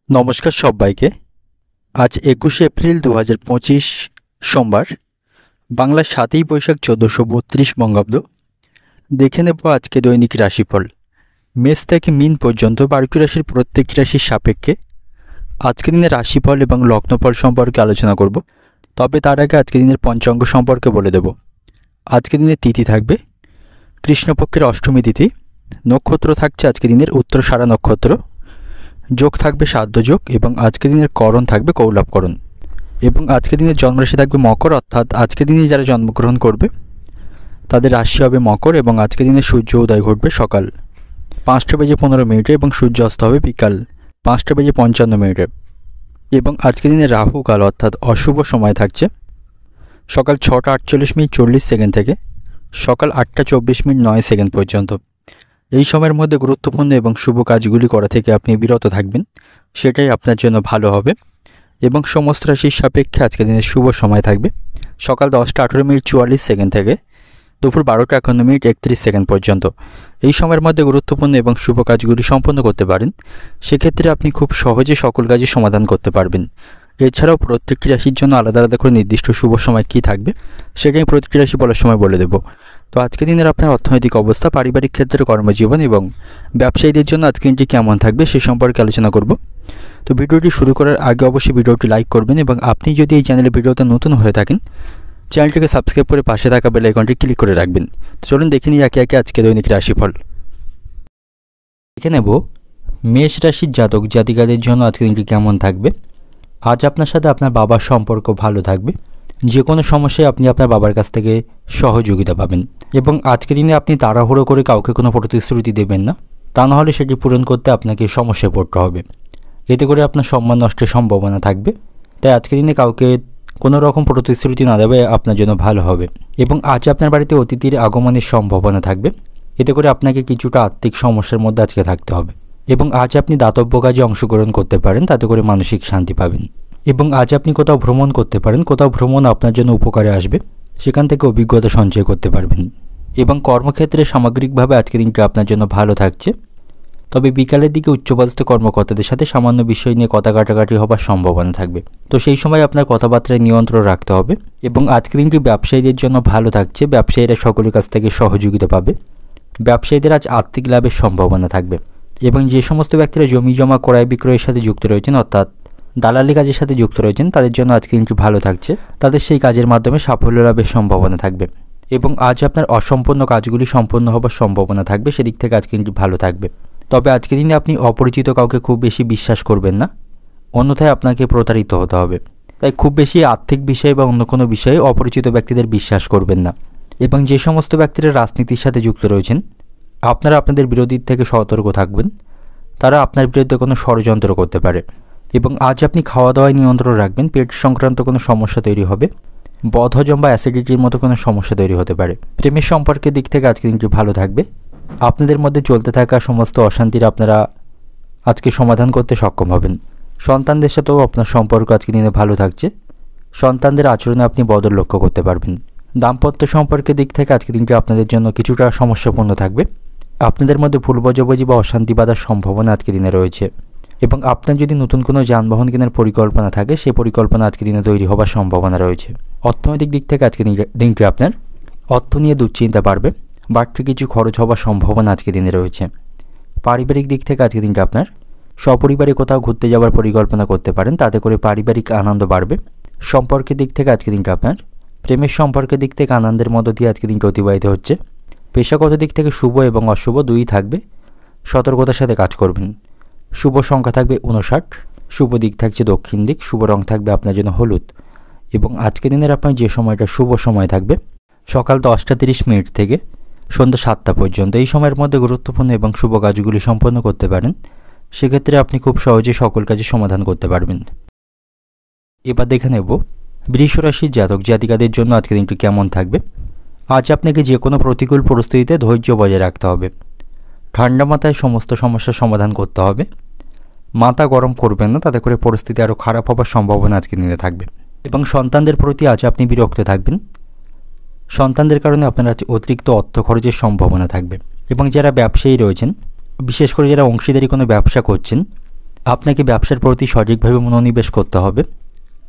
নমস্কার সবাইকে। আজ 21শে এপ্রিল 2025 সোমবার, বাংলা 7ই বৈশাখ 1432 বঙ্গাব্দ। দেখে নেব আজকে দৈনিক রাশিফল। মেষ থেকে মীন পর্যন্ত 12টি রাশির প্রত্যেকটি রাশির সাপেক্ষে আজকের দিনের রাশিফল এবং লগ্নফল সম্পর্কে আলোচনা করব। তবে তার আগে আজকের দিনের পঞ্চাঙ্গ সম্পর্কে বলে দেব। আজকের দিনের তিথি থাকবে কৃষ্ণপক্ষের অষ্টমী তিথি। নক্ষত্র থাকছে আজকের দিনের উত্তরসারা নক্ষত্র। যোগ থাকবে সাধ্য যোগ এবং আজকের দিনের করণ থাকবে কৌলভকরণ। এবং আজকের দিনের জন্মরাশি থাকবে মকর, অর্থাৎ আজকের দিনে যারা জন্মগ্রহণ করবে তাদের রাশি হবে মকর। এবং আজকের দিনে সূর্য উদয় ঘটবে সকাল 5:15 এবং সূর্য অস্ত হবে বিকাল 5:55। এবং আজকের দিনে রাহু কাল অর্থাৎ অশুভ সময় থাকছে সকাল 6:48 থেকে সকাল 8:24 পর্যন্ত। এই সময়ের মধ্যে গুরুত্বপূর্ণ এবং শুভ কাজগুলি করা থেকে আপনি বিরত থাকবেন, সেটাই আপনার জন্য ভালো হবে। এবং সমস্ত রাশির সাপেক্ষে আজকের দিনের শুভ সময় থাকবে সকাল 10:18 থেকে দুপুর 12:51 পর্যন্ত। এই সময়ের মধ্যে গুরুত্বপূর্ণ এবং শুভ কাজগুলি সম্পন্ন করতে পারেন, সেক্ষেত্রে আপনি খুব সহজে সকল কাজই সমাধান করতে পারবেন। এছাড়াও প্রত্যেকটি রাশির জন্য আলাদা আলাদা করে নির্দিষ্ট শুভ সময় কী থাকবে সেটাই প্রতিটি রাশি বলার সময় বলে দেব। তো আজকের দিনের আপনার অর্থনৈতিক অবস্থা, পারিবারিক ক্ষেত্রে, কর্মজীবন এবং ব্যবসায়ীদের জন্য আজকের দিনটি কেমন থাকবে সে সম্পর্কে আলোচনা করব। তো ভিডিওটি শুরু করার আগে অবশ্যই ভিডিওটি লাইক করবেন এবং আপনি যদি এই চ্যানেলে ভিডিওতে নতুন হয়ে থাকেন চ্যানেলটিকে সাবস্ক্রাইব করে পাশে থাকা বেল আইকনটি ক্লিক করে রাখবেন। তো চলুন দেখে নিই একে একে আজকে দৈনিক রাশিফল। দেখে নেব মেষ রাশির জাতক জাতিকাদের জন্য আজকের দিনটি কেমন থাকবে। আজ আপনার সাথে আপনার বাবার সম্পর্ক ভালো থাকবে। যে কোনো সমস্যায় আপনি আপনার বাবার কাছ থেকে সহযোগিতা পাবেন। এবং আজকের দিনে আপনি তাড়াহুড়ো করে কাউকে কোনো প্রতিশ্রুতি দেবেন না, তা নাহলে সেটি পূরণ করতে আপনাকে সমস্যায় পড়তে হবে। এতে করে আপনার সম্মান নষ্টের সম্ভাবনা থাকবে। তাই আজকের দিনে কাউকে কোনো রকম প্রতিশ্রুতি না দেবে আপনার জন্য ভালো হবে। এবং আজ আপনার বাড়িতে অতিথির আগমনের সম্ভাবনা থাকবে। এতে করে আপনাকে কিছুটা আর্থিক সমস্যার মধ্যে আজকে থাকতে হবে। এবং আজ আপনি দাতব্য কাজে অংশগ্রহণ করতে পারেন, তাতে করে মানসিক শান্তি পাবেন। এবং আজ আপনি কোথাও ভ্রমণ করতে পারেন, কোথাও ভ্রমণ আপনার জন্য উপকারে আসবে, সেখান থেকে অভিজ্ঞতা সঞ্চয় করতে পারবেন। এবং কর্মক্ষেত্রে সামগ্রিকভাবে আজকের দিনটি আপনার জন্য ভালো থাকছে। তবে বিকালের দিকে উচ্চপদস্থ কর্মকর্তাদের সাথে সামান্য বিষয় নিয়ে কথা কাটাকাটি হবার সম্ভাবনা থাকবে, তো সেই সময় আপনার কথাবার্তায় নিয়ন্ত্রণ রাখতে হবে। এবং আজকের দিনটি ব্যবসায়ীদের জন্য ভালো থাকছে, ব্যবসায়ীরা সকলের কাছ থেকে সহযোগিতা পাবে। ব্যবসায়ীদের আজ আর্থিক লাভের সম্ভাবনা থাকবে। এবং যে সমস্ত ব্যক্তিরা জমি জমা ক্রয় বিক্রয়ের সাথে যুক্ত রয়েছেন, অর্থাৎ দালালি কাজের সাথে যুক্ত রয়েছেন, তাদের জন্য আজকে দিনটি ভালো থাকছে। তাদের সেই কাজের মাধ্যমে সাফল্য লাভের সম্ভাবনা থাকবে। এবং আজ আপনার অসম্পূর্ণ কাজগুলি সম্পন্ন হবার সম্ভাবনা থাকবে, সেদিক থেকে আজকে দিনটি ভালো থাকবে। তবে আজকের দিনে আপনি অপরিচিত কাউকে খুব বেশি বিশ্বাস করবেন না, অন্যথায় আপনাকে প্রতারিত হতে হবে। তাই খুব বেশি আর্থিক বিষয়ে বা অন্য কোনো বিষয়ে অপরিচিত ব্যক্তিদের বিশ্বাস করবেন না। এবং যে সমস্ত ব্যক্তিরা রাজনীতির সাথে যুক্ত রয়েছেন, আপনারা আপনাদের বিরোধীর থেকে সতর্ক থাকবেন, তারা আপনার বিরুদ্ধে কোনো ষড়যন্ত্র করতে পারে। এবং আজ আপনি খাওয়া দাওয়ায় নিয়ন্ত্রণ রাখবেন, পেট সংক্রান্ত কোনো সমস্যা তৈরি হবে, বদহজম বা অ্যাসিডিটির মতো কোনো সমস্যা তৈরি হতে পারে। প্রেমের সম্পর্কের দিক থেকে আজকে দিনটি ভালো থাকবে। আপনাদের মধ্যে চলতে থাকা সমস্ত অশান্তির আপনারা আজকে সমাধান করতে সক্ষম হবেন। সন্তানদের সাথেও আপনার সম্পর্ক আজকে দিনে ভালো থাকছে। সন্তানদের আচরণে আপনি বদল লক্ষ্য করতে পারবেন। দাম্পত্য সম্পর্কের দিক থেকে আজকে দিনটি আপনাদের জন্য কিছুটা সমস্যাপূর্ণ থাকবে। আপনাদের মধ্যে ভুল বোঝাবুঝি বা অশান্তি বাঁধার সম্ভাবনা আজকে দিনে রয়েছে। এবং আপনার যদি নতুন কোনো যানবাহন কেনার পরিকল্পনা থাকে, সেই পরিকল্পনা আজকে দিনে তৈরি হবার সম্ভাবনা রয়েছে। অর্থনৈতিক দিক থেকে আজকে দিনটি আপনার অর্থ নিয়ে দুশ্চিন্তা বাড়বে, বাড়তি কিছু খরচ হবার সম্ভাবনা আজকে দিনে রয়েছে। পারিবারিক দিক থেকে আজকে দিনটা আপনার সপরিবারে কোথাও ঘুরতে যাওয়ার পরিকল্পনা করতে পারেন, তাতে করে পারিবারিক আনন্দ বাড়বে। সম্পর্কের দিক থেকে আজকে দিনটা আপনার প্রেমের সম্পর্কের দিক থেকে আনন্দের মধ্য দিয়ে আজকে দিনটা অতিবাহিত হচ্ছে। পেশাগত দিক থেকে শুভ এবং অশুভ দুই থাকবে, সতর্কতার সাথে কাজ করবেন। শুভ সংখ্যা থাকবে 59, শুভ দিক থাকছে দক্ষিণ দিক, শুভ রং থাকবে আপনার জন্য হলুদ। এবং আজকের দিনের আপনার যে সময়টা শুভ সময় থাকবে সকাল 10:30 থেকে সন্ধ্যা 7টা পর্যন্ত। এই সময়ের মধ্যে গুরুত্বপূর্ণ এবং শুভ কাজগুলি সম্পন্ন করতে পারেন, সেক্ষেত্রে আপনি খুব সহজে সকল কাজের সমাধান করতে পারবেন। এবার দেখে নেব বৃষ রাশির জাতক জাতিকাদের জন্য আজকের দিনটি কেমন থাকবে। আজ আপনাকে যে কোনো প্রতিকূল পরিস্থিতিতে ধৈর্য বজায় রাখতে হবে। ঠান্ডা মাথায় সমস্ত সমস্যার সমাধান করতে হবে। মাথা গরম করবেন না, তাতে করে পরিস্থিতি আরও খারাপ হবার সম্ভাবনা আজকের দিনে থাকবে। এবং সন্তানদের প্রতি আজ আপনি বিরক্ত থাকবেন। সন্তানদের কারণে আপনার অতিরিক্ত অর্থ খরচের সম্ভাবনা থাকবে। এবং যারা ব্যবসায়ী রয়েছেন, বিশেষ করে যারা অংশীদারি কোনো ব্যবসা করছেন, আপনাকে ব্যবসার প্রতি সঠিকভাবে মনোনিবেশ করতে হবে,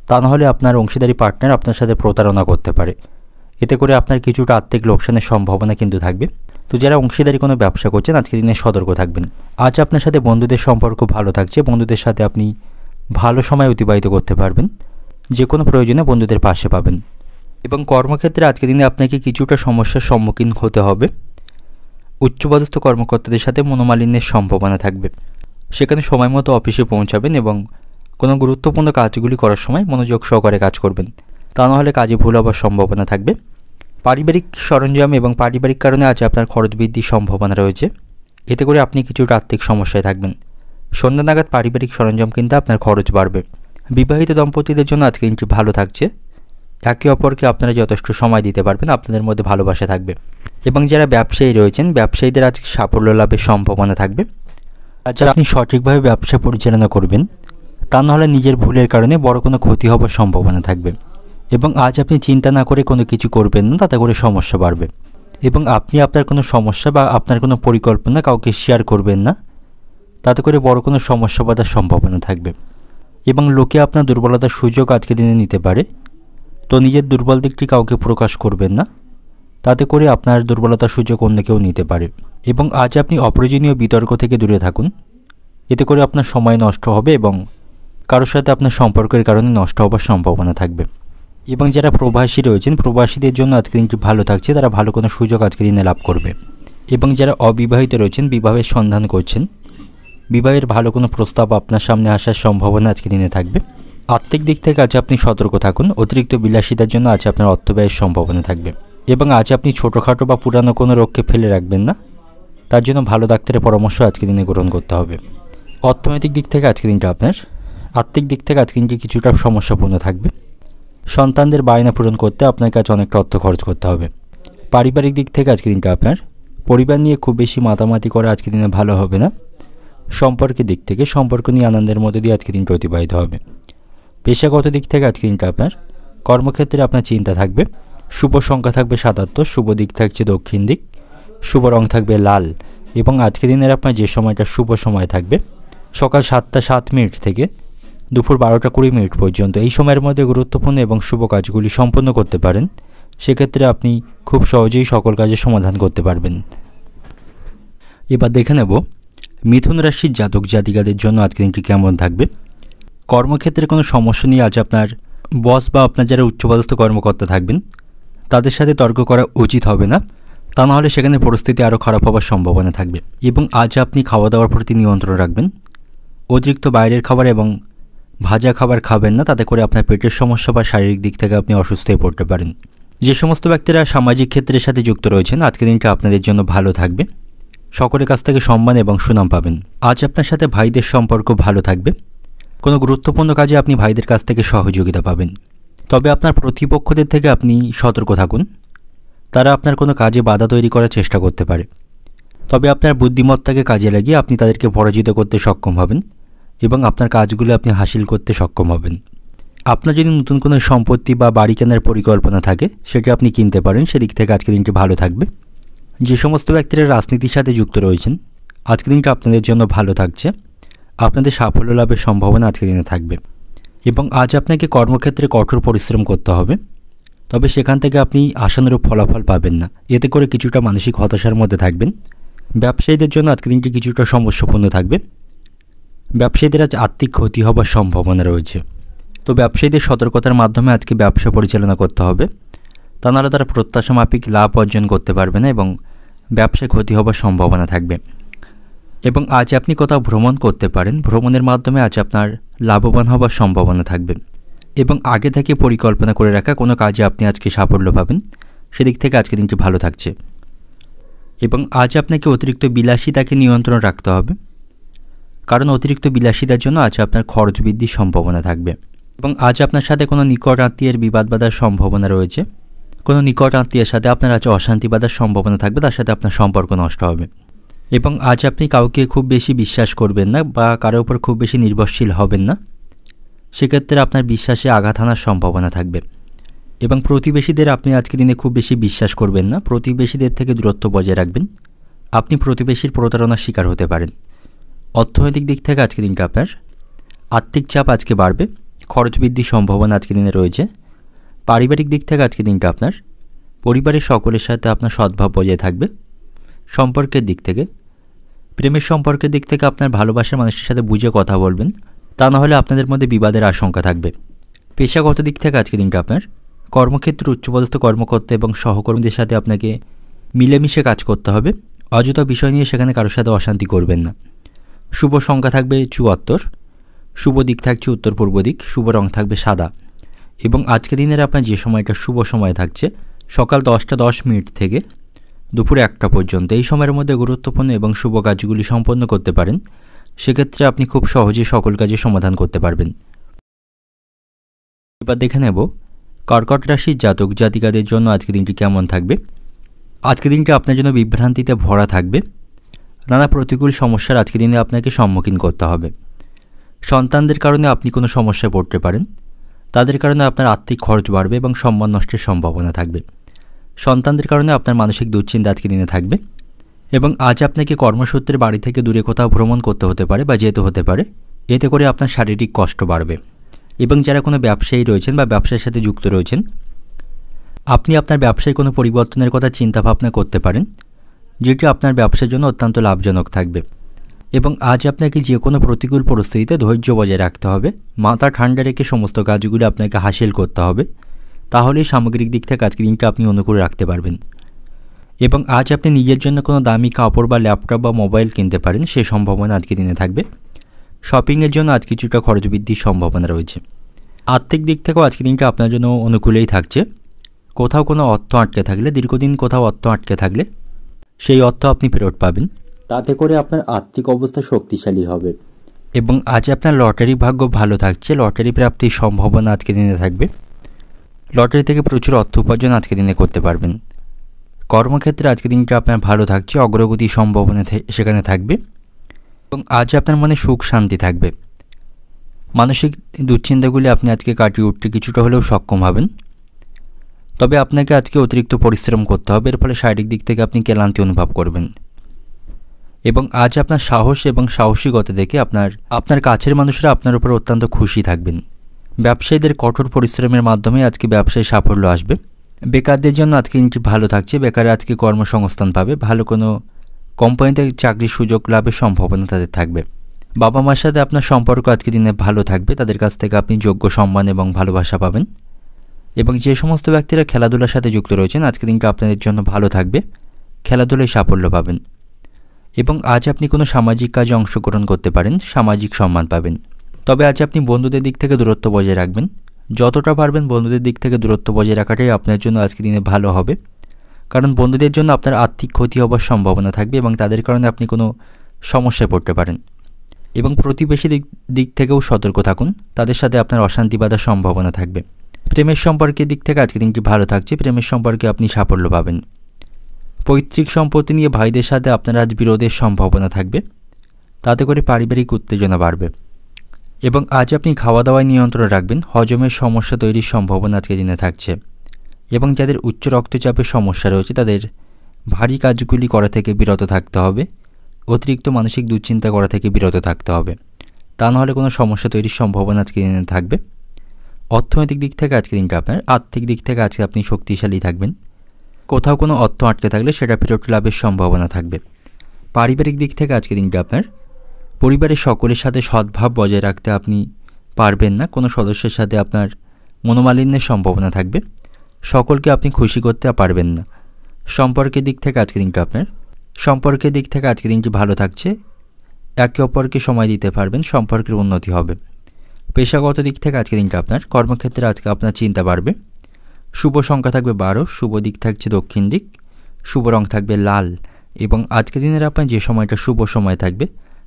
তা নাহলে আপনার অংশীদারি পার্টনার আপনার সাথে প্রতারণা করতে পারে। এতে করে আপনার কিছুটা আর্থিক লোকসানের সম্ভাবনা কিন্তু থাকবে। তো যারা অংশীদারি কোনো ব্যবসা করছেন আজকের দিনে সতর্ক থাকবেন। আজ আপনার সাথে বন্ধুদের সম্পর্ক ভালো থাকছে, বন্ধুদের সাথে আপনি ভালো সময় অতিবাহিত করতে পারবেন, যে কোনো প্রয়োজনে বন্ধুদের পাশে পাবেন। এবং কর্মক্ষেত্রে আজকের দিনে আপনাকে কিছুটা সমস্যার সম্মুখীন হতে হবে। উচ্চপদস্থ কর্মকর্তাদের সাথে মনোমালিন্যের সম্ভাবনা থাকবে। সেখানে সময় মতো অফিসে পৌঁছাবেন এবং কোনো গুরুত্বপূর্ণ কাজগুলি করার সময় মনোযোগ সহকারে কাজ করবেন, তা নাহলে কাজে ভুল হওয়ার সম্ভাবনা থাকবে। পারিবারিক সরঞ্জাম এবং পারিবারিক কারণে আজ আপনার খরচ বৃদ্ধির সম্ভাবনা রয়েছে, এতে করে আপনি কিছুটা আর্থিক সমস্যায় থাকবেন। সন্ধ্যা নাগাদ পারিবারিক সরঞ্জাম কিনতে আপনার খরচ বাড়বে। বিবাহিত দম্পতিদের জন্য আজকে দিনটি ভালো থাকছে, একে অপরকে আপনারা যথেষ্ট সময় দিতে পারবেন, আপনাদের মধ্যে ভালোবাসা থাকবে। এবং যারা ব্যবসায়ী রয়েছেন, ব্যবসায়ীদের আজকে সাফল্য লাভের সম্ভাবনা থাকবে। আচ্ছা, আপনি সঠিকভাবে ব্যবসা পরিচালনা করবেন, তা নাহলে নিজের ভুলের কারণে বড় কোনো ক্ষতি হওয়ার সম্ভাবনা থাকবে। এবং আজ আপনি চিন্তা না করে কোনো কিছু করবেন না, তাতে করে সমস্যা বাড়বে। এবং আপনি আপনার কোনো সমস্যা বা আপনার কোনো পরিকল্পনা কাউকে শেয়ার করবেন না, তাতে করে বড় কোনো সমস্যা বাঁধার সম্ভাবনা থাকবে। এবং লোকে আপনার দুর্বলতার সুযোগ আজকে দিনে নিতে পারে, তো নিজের দুর্বল দিকটি কাউকে প্রকাশ করবেন না, তাতে করে আপনার দুর্বলতার সুযোগ অন্য কেউ নিতে পারে। এবং আজ আপনি অপ্রয়োজনীয় বিতর্ক থেকে দূরে থাকুন, এতে করে আপনার সময় নষ্ট হবে এবং কারোর সাথে আপনার সম্পর্কের কারণে নষ্ট হওয়ার সম্ভাবনা থাকবে। এবং যারা প্রবাসী রয়েছেন, প্রবাসীদের জন্য আজকে দিনটি ভালো থাকছে, তারা ভালো কোনো সুযোগ আজকে দিনে লাভ করবে। এবং যারা অবিবাহিত রয়েছেন, বিবাহের সন্ধান করছেন, বিবাহের ভালো কোনো প্রস্তাব আপনার সামনে আসার সম্ভাবনা আজকে দিনে থাকবে। আর্থিক দিক থেকে আজ আপনি সতর্ক থাকুন, অতিরিক্ত বিলাসিতার জন্য আজ আপনার অর্থ ব্যয়ের সম্ভাবনা থাকবে। এবং আজ আপনি ছোটোখাটো বা পুরানো কোনো রোগকে ফেলে রাখবেন না, তার জন্য ভালো ডাক্তারের পরামর্শ আজকে দিনে গ্রহণ করতে হবে। অর্থনৈতিক দিক থেকে আজকে দিনটা আপনার, আর্থিক দিক থেকে আজকে দিনটি কিছুটা সমস্যাপূর্ণ থাকবে। সন্তানদের বায়না পূরণ করতে আপনার কাছে অনেকটা অর্থ খরচ করতে হবে। পারিবারিক দিক থেকে আজকে দিনটা আপনার, পরিবার নিয়ে খুব বেশি মাতামাতি করা আজকে দিনে ভালো হবে না। সম্পর্কের দিক থেকে সম্পর্ক নিয়ে আনন্দের মধ্যে দিয়ে আজকে দিনটা অতিবাহিত হবে। পেশাগত দিক থেকে আজকে দিনটা আপনার, কর্মক্ষেত্রে আপনার চিন্তা থাকবে। শুভ সংখ্যা থাকবে ৭৭, শুভ দিক থাকছে দক্ষিণ দিক, শুভ রং থাকবে লাল। এবং আজকে দিনের আপনার যে সময়টা শুভ সময় থাকবে সকাল ৭টা ৭ মিনিট থেকে দুপুর 12টা 20 মিনিট পর্যন্ত, এই সময়ের মধ্যে গুরুত্বপূর্ণ এবং শুভ কাজগুলি সম্পন্ন করতে পারেন। সেক্ষেত্রে আপনি খুব সহজেই সকল কাজের সমাধান করতে পারবেন। এবার দেখে নেব মিথুন রাশির জাতক জাতিকাদের জন্য আজকে দিনটি কেমন থাকবে। কর্মক্ষেত্রে কোনো সমস্যা নিয়ে আজ আপনার বস বা আপনার যারা উচ্চপদস্থ কর্মকর্তা থাকবেন তাদের সাথে তর্ক করা উচিত হবে না, তা নাহলে সেখানে পরিস্থিতি আরও খারাপ হওয়ার সম্ভাবনা থাকবে। এবং আজ আপনি খাওয়া দাওয়ার প্রতি নিয়ন্ত্রণ রাখবেন, অতিরিক্ত বাইরের খাবার এবং ভাজা খাবার খাবেন না, তাতে করে আপনার পেটের সমস্যা বা শারীরিক দিক থেকে আপনি অসুস্থ হয়ে পড়তে পারেন। যে সমস্ত ব্যক্তিরা সামাজিক ক্ষেত্রের সাথে যুক্ত রয়েছেন আজকের দিনটা আপনাদের জন্য ভালো থাকবে, সকলের কাছ থেকে সম্মান এবং সুনাম পাবেন। আজ আপনার সাথে ভাইদের সম্পর্ক ভালো থাকবে, কোনো গুরুত্বপূর্ণ কাজে আপনি ভাইদের কাছ থেকে সহযোগিতা পাবেন। তবে আপনার প্রতিপক্ষদের থেকে আপনি সতর্ক থাকুন, তারা আপনার কোনো কাজে বাধা তৈরি করার চেষ্টা করতে পারে। তবে আপনার বুদ্ধিমত্তাকে কাজে লাগিয়ে আপনি তাদেরকে পরাজিত করতে সক্ষম হবেন এবং আপনার কাজগুলো আপনি হাসিল করতে সক্ষম হবেন। আপনার যদি নতুন কোনো সম্পত্তি বা বাড়ি কেনার পরিকল্পনা থাকে সেটি আপনি কিনতে পারেন, সেদিক থেকে আজকের দিনটি ভালো থাকবে। যে সমস্ত ব্যক্তিরা রাজনীতির সাথে যুক্ত রয়েছেন আজকের দিনটা আপনাদের জন্য ভালো থাকছে, আপনাদের সাফল্য লাভের সম্ভাবনা আজকের দিনে থাকবে। এবং আজ আপনাকে কর্মক্ষেত্রে কঠোর পরিশ্রম করতে হবে, তবে সেখান থেকে আপনি আশানুরূপ ফলাফল পাবেন না, এতে করে কিছুটা মানসিক হতাশার মধ্যে থাকবেন। ব্যবসায়ীদের জন্য আজকের দিনটি কিছুটা সমস্যাপূর্ণ থাকবে, ব্যবসায়ীদের আজ আর্থিক ক্ষতি হবার সম্ভাবনা রয়েছে। তো ব্যবসায়ীদের সতর্কতার মাধ্যমে আজকে ব্যবসা পরিচালনা করতে হবে, তা নাহলে তারা প্রত্যাশা মাফিক লাভ অর্জন করতে পারবে না এবং ব্যবসায় ক্ষতি হবার সম্ভাবনা থাকবে। এবং আজ আপনি কোথাও ভ্রমণ করতে পারেন, ভ্রমণের মাধ্যমে আজ আপনার লাভবান হবার সম্ভাবনা থাকবে। এবং আগে থেকে পরিকল্পনা করে রাখা কোনো কাজে আপনি আজকে সাফল্য পাবেন, সেদিক থেকে আজকে দিনটি ভালো থাকছে। এবং আজ আপনাকে অতিরিক্ত বিলাসিতাকে নিয়ন্ত্রণ রাখতে হবে, কারণ অতিরিক্ত বিলাসিতার জন্য আজ আপনার খরচ বৃদ্ধির সম্ভাবনা থাকবে। এবং আজ আপনার সাথে কোনো নিকট আত্মীয়ের বিবাদ বাঁধার সম্ভাবনা রয়েছে, কোনো নিকট আত্মীয়ের সাথে আপনার আজ অশান্তি বাঁধার সম্ভাবনা থাকবে, তার সাথে আপনার সম্পর্ক নষ্ট হবে। এবং আজ আপনি কাউকে খুব বেশি বিশ্বাস করবেন না বা কারোর উপর খুব বেশি নির্ভরশীল হবেন না, সেক্ষেত্রে আপনার বিশ্বাসে আঘাত আনার সম্ভাবনা থাকবে। এবং প্রতিবেশীদের আপনি আজকে দিনে খুব বেশি বিশ্বাস করবেন না, প্রতিবেশীদের থেকে দূরত্ব বজায় রাখবেন, আপনি প্রতিবেশীর প্রতারণার শিকার হতে পারেন। অর্থনৈতিক দিক থেকে আজকে দিনটা আপনার, আর্থিক চাপ আজকে বাড়বে, খরচ বৃদ্ধির সম্ভাবনা আজকের দিনে রয়েছে। পারিবারিক দিক থেকে আজকের দিনটা আপনার পরিবারের সকলের সাথে আপনার সদ্ভাব বজায় থাকবে। সম্পর্কের দিক থেকে, প্রেমের সম্পর্কের দিক থেকে আপনার ভালোবাসার মানুষের সাথে বুঝে কথা বলবেন, তা না হলে আপনাদের মধ্যে বিবাদের আশঙ্কা থাকবে। পেশাগত দিক থেকে আজকের দিনটা আপনার কর্মক্ষেত্রে উচ্চপদস্থ কর্মকর্তা এবং সহকর্মীদের সাথে আপনাকে মিলেমিশে কাজ করতে হবে। অযথা বিষয় নিয়ে সেখানে কারোর সাথে অশান্তি করবেন না। শুভ সংখ্যা থাকবে 74, শুভ দিক থাকছে উত্তর পূর্ব দিক, শুভ রং থাকবে সাদা। এবং আজকের দিনের আপনার যে সময়টা শুভ সময় থাকছে সকাল 10টা 10 মিনিট থেকে দুপুর 1টা পর্যন্ত, এই সময়ের মধ্যে গুরুত্বপূর্ণ এবং শুভ কাজগুলি সম্পন্ন করতে পারেন। সেক্ষেত্রে আপনি খুব সহজেই সকল কাজের সমাধান করতে পারবেন। এবার দেখে নেব কর্কট রাশির জাতক জাতিকাদের জন্য আজকের দিনটি কেমন থাকবে। আজকের দিনটি আপনার জন্য বিভ্রান্তিতে ভরা থাকবে। নানা প্রতিকূল সমস্যার আজকের দিনে আপনাকে সম্মুখীন করতে হবে। সন্তানদের কারণে আপনি কোনো সমস্যায় পড়তে পারেন। তাদের কারণে আপনার আর্থিক খরচ বাড়বে এবং সম্মান নষ্টের সম্ভাবনা থাকবে। সন্তানদের কারণে আপনার মানসিক দুশ্চিন্তা আজকের দিনে থাকবে। এবং আজ আপনাকে কর্মসূত্রে বাড়ি থেকে দূরে কোথাও ভ্রমণ করতে হতে পারে বা যেতে হতে পারে। এতে করে আপনার শারীরিক কষ্ট বাড়বে। এবং যারা কোনো ব্যবসায়ী রয়েছেন বা ব্যবসার সাথে যুক্ত রয়েছেন, আপনি আপনার ব্যবসায় কোনো পরিবর্তনের কথা চিন্তাভাবনা করতে পারেন, যেটি আপনার ব্যবসার জন্য অত্যন্ত লাভজনক থাকবে। এবং আজ আপনাকে যে কোনো প্রতিকূল পরিস্থিতিতে ধৈর্য বজায় রাখতে হবে। মাথা ঠান্ডা রেখে সমস্ত কাজগুলো আপনাকে হাসিল করতে হবে, তাহলেই সামগ্রিক দিক থেকে আজকের দিনটা আপনি অনুকূল রাখতে পারবেন। এবং আজ আপনি নিজের জন্য কোনো দামি কাপড় বা ল্যাপটপ বা মোবাইল কিনতে পারেন, সে সম্ভাবনা আজকের দিনে থাকবে। শপিংয়ের জন্য আজ কিছুটা খরচ বৃদ্ধির সম্ভাবনা রয়েছে। আর্থিক দিক থেকেও আজকের দিনটা আপনার জন্য অনুকূলেই থাকছে। কোথাও কোনো অর্থ আটকে থাকলে, দীর্ঘদিন কোথাও অর্থ আটকে থাকলে সেই অর্থ আপনি ফেরত পাবেন। তাতে করে আপনার আর্থিক অবস্থা শক্তিশালী হবে। এবং আজ আপনার লটারি ভাগ্য ভালো থাকছে। লটারি প্রাপ্তির সম্ভাবনা আজকের দিনে থাকবে। লটারি থেকে প্রচুর অর্থ উপার্জন আজকের দিনে করতে পারবেন। কর্মক্ষেত্রে আজকের দিনটা আপনার ভালো থাকছে, অগ্রগতির সম্ভাবনা সেখানে থাকবে। এবং আজ আপনার মনে সুখ শান্তি থাকবে। মানসিক দুশ্চিন্তাগুলি আপনি আজকে কাটিয়ে উঠতে কিছুটা হলেও সক্ষম হবেন। তবে আপনাকে আজকে অতিরিক্ত পরিশ্রম করতে হবে, এর ফলে শারীরিক দিক থেকে আপনি ক্লান্তি অনুভব করবেন। এবং আজ আপনার সাহস এবং সাহসিকতা দেখে আপনার কাছের মানুষরা আপনার উপর অত্যন্ত খুশি থাকবেন। ব্যবসায়ীদের কঠোর পরিশ্রমের মাধ্যমে আজকে ব্যবসায় সাফল্য আসবে। বেকারদের জন্য আজকে দিনটি ভালো থাকছে। বেকাররা আজকে কর্মসংস্থান পাবে। ভালো কোনো কোম্পানিতে চাকরির সুযোগ লাভের সম্ভাবনা তাদের থাকবে। বাবা মার সাথে আপনার সম্পর্ক আজকে দিনে ভালো থাকবে। তাদের কাছ থেকে আপনি যোগ্য সম্মান এবং ভালোবাসা পাবেন। এবং যে সমস্ত ব্যক্তিরা খেলাধুলার সাথে যুক্ত রয়েছেন, আজকে দিনটা আপনাদের জন্য ভালো থাকবে। খেলাধুলায় সাফল্য পাবেন। এবং আজ আপনি কোনো সামাজিক কাজে অংশগ্রহণ করতে পারেন, সামাজিক সম্মান পাবেন। তবে আজ আপনি বন্ধুদের দিক থেকে দূরত্ব বজায় রাখবেন। যতটা পারবেন বন্ধুদের দিক থেকে দূরত্ব বজায় রাখাটাই আপনার জন্য আজকের দিনে ভালো হবে। কারণ বন্ধুদের জন্য আপনার আর্থিক ক্ষতি হওয়ার সম্ভাবনা থাকবে এবং তাদের কারণে আপনি কোনো সমস্যায় পড়তে পারেন। এবং প্রতিবেশী দিক থেকেও সতর্ক থাকুন, তাদের সাথে আপনার অশান্তি বাঁধার সম্ভাবনা থাকবে। প্রেমের সম্পর্কের দিক থেকে আজকের দিনটি ভালো থাকছে। প্রেমের সম্পর্কে আপনি সাফল্য পাবেন। পৈতৃক সম্পত্তি নিয়ে ভাইদের সাথে আপনার আজ বিরোধের সম্ভাবনা থাকবে। তাতে করে পারিবারিক উত্তেজনা বাড়বে। এবং আজ আপনি খাওয়া দাওয়ায় নিয়ন্ত্রণ রাখবেন। হজমের সমস্যা তৈরির সম্ভাবনা আজকের দিনে থাকছে। এবং যাদের উচ্চ রক্তচাপের সমস্যা রয়েছে তাদের ভারী কাজগুলি করা থেকে বিরত থাকতে হবে। অতিরিক্ত মানসিক দুশ্চিন্তা করা থেকে বিরত থাকতে হবে, তা নাহলে কোনো সমস্যা তৈরির সম্ভাবনা আজকের দিনে থাকবে। অর্থনৈতিক দিক থেকে আজকের দিনটা আপনার আর্থিক দিক থেকে আজকে আপনি শক্তিশালী থাকবেন। কোথাও কোনো অর্থ আটকে থাকলে সেটা ফেরত লাভের সম্ভাবনা থাকবে। পারিবারিক দিক থেকে আজকের দিনটা আপনার পরিবারের সকলের সাথে সদ্ভাব বজায় রাখতে আপনি পারবেন না। কোনো সদস্যের সাথে আপনার মনোমালিন্যের সম্ভাবনা থাকবে। সকলকে আপনি খুশি করতে পারবেন না। সম্পর্কের দিক থেকে আজকের দিনটা আপনার সম্পর্কের দিক থেকে আজকের দিনটি ভালো থাকছে। একে অপরকে সময় দিতে পারবেন, সম্পর্কের উন্নতি হবে। পেশাগত দিক থেকে আজকের দিনটা আপনার কর্মক্ষেত্রে আজকে আপনার চিন্তা বাড়বে। শুভ সংখ্যা থাকবে 12, শুভ দিক থাকছে দক্ষিণ দিক, শুভ রং থাকবে লাল। এবং আজকের দিনের আপনার যে সময়টা শুভ সময় থাকবে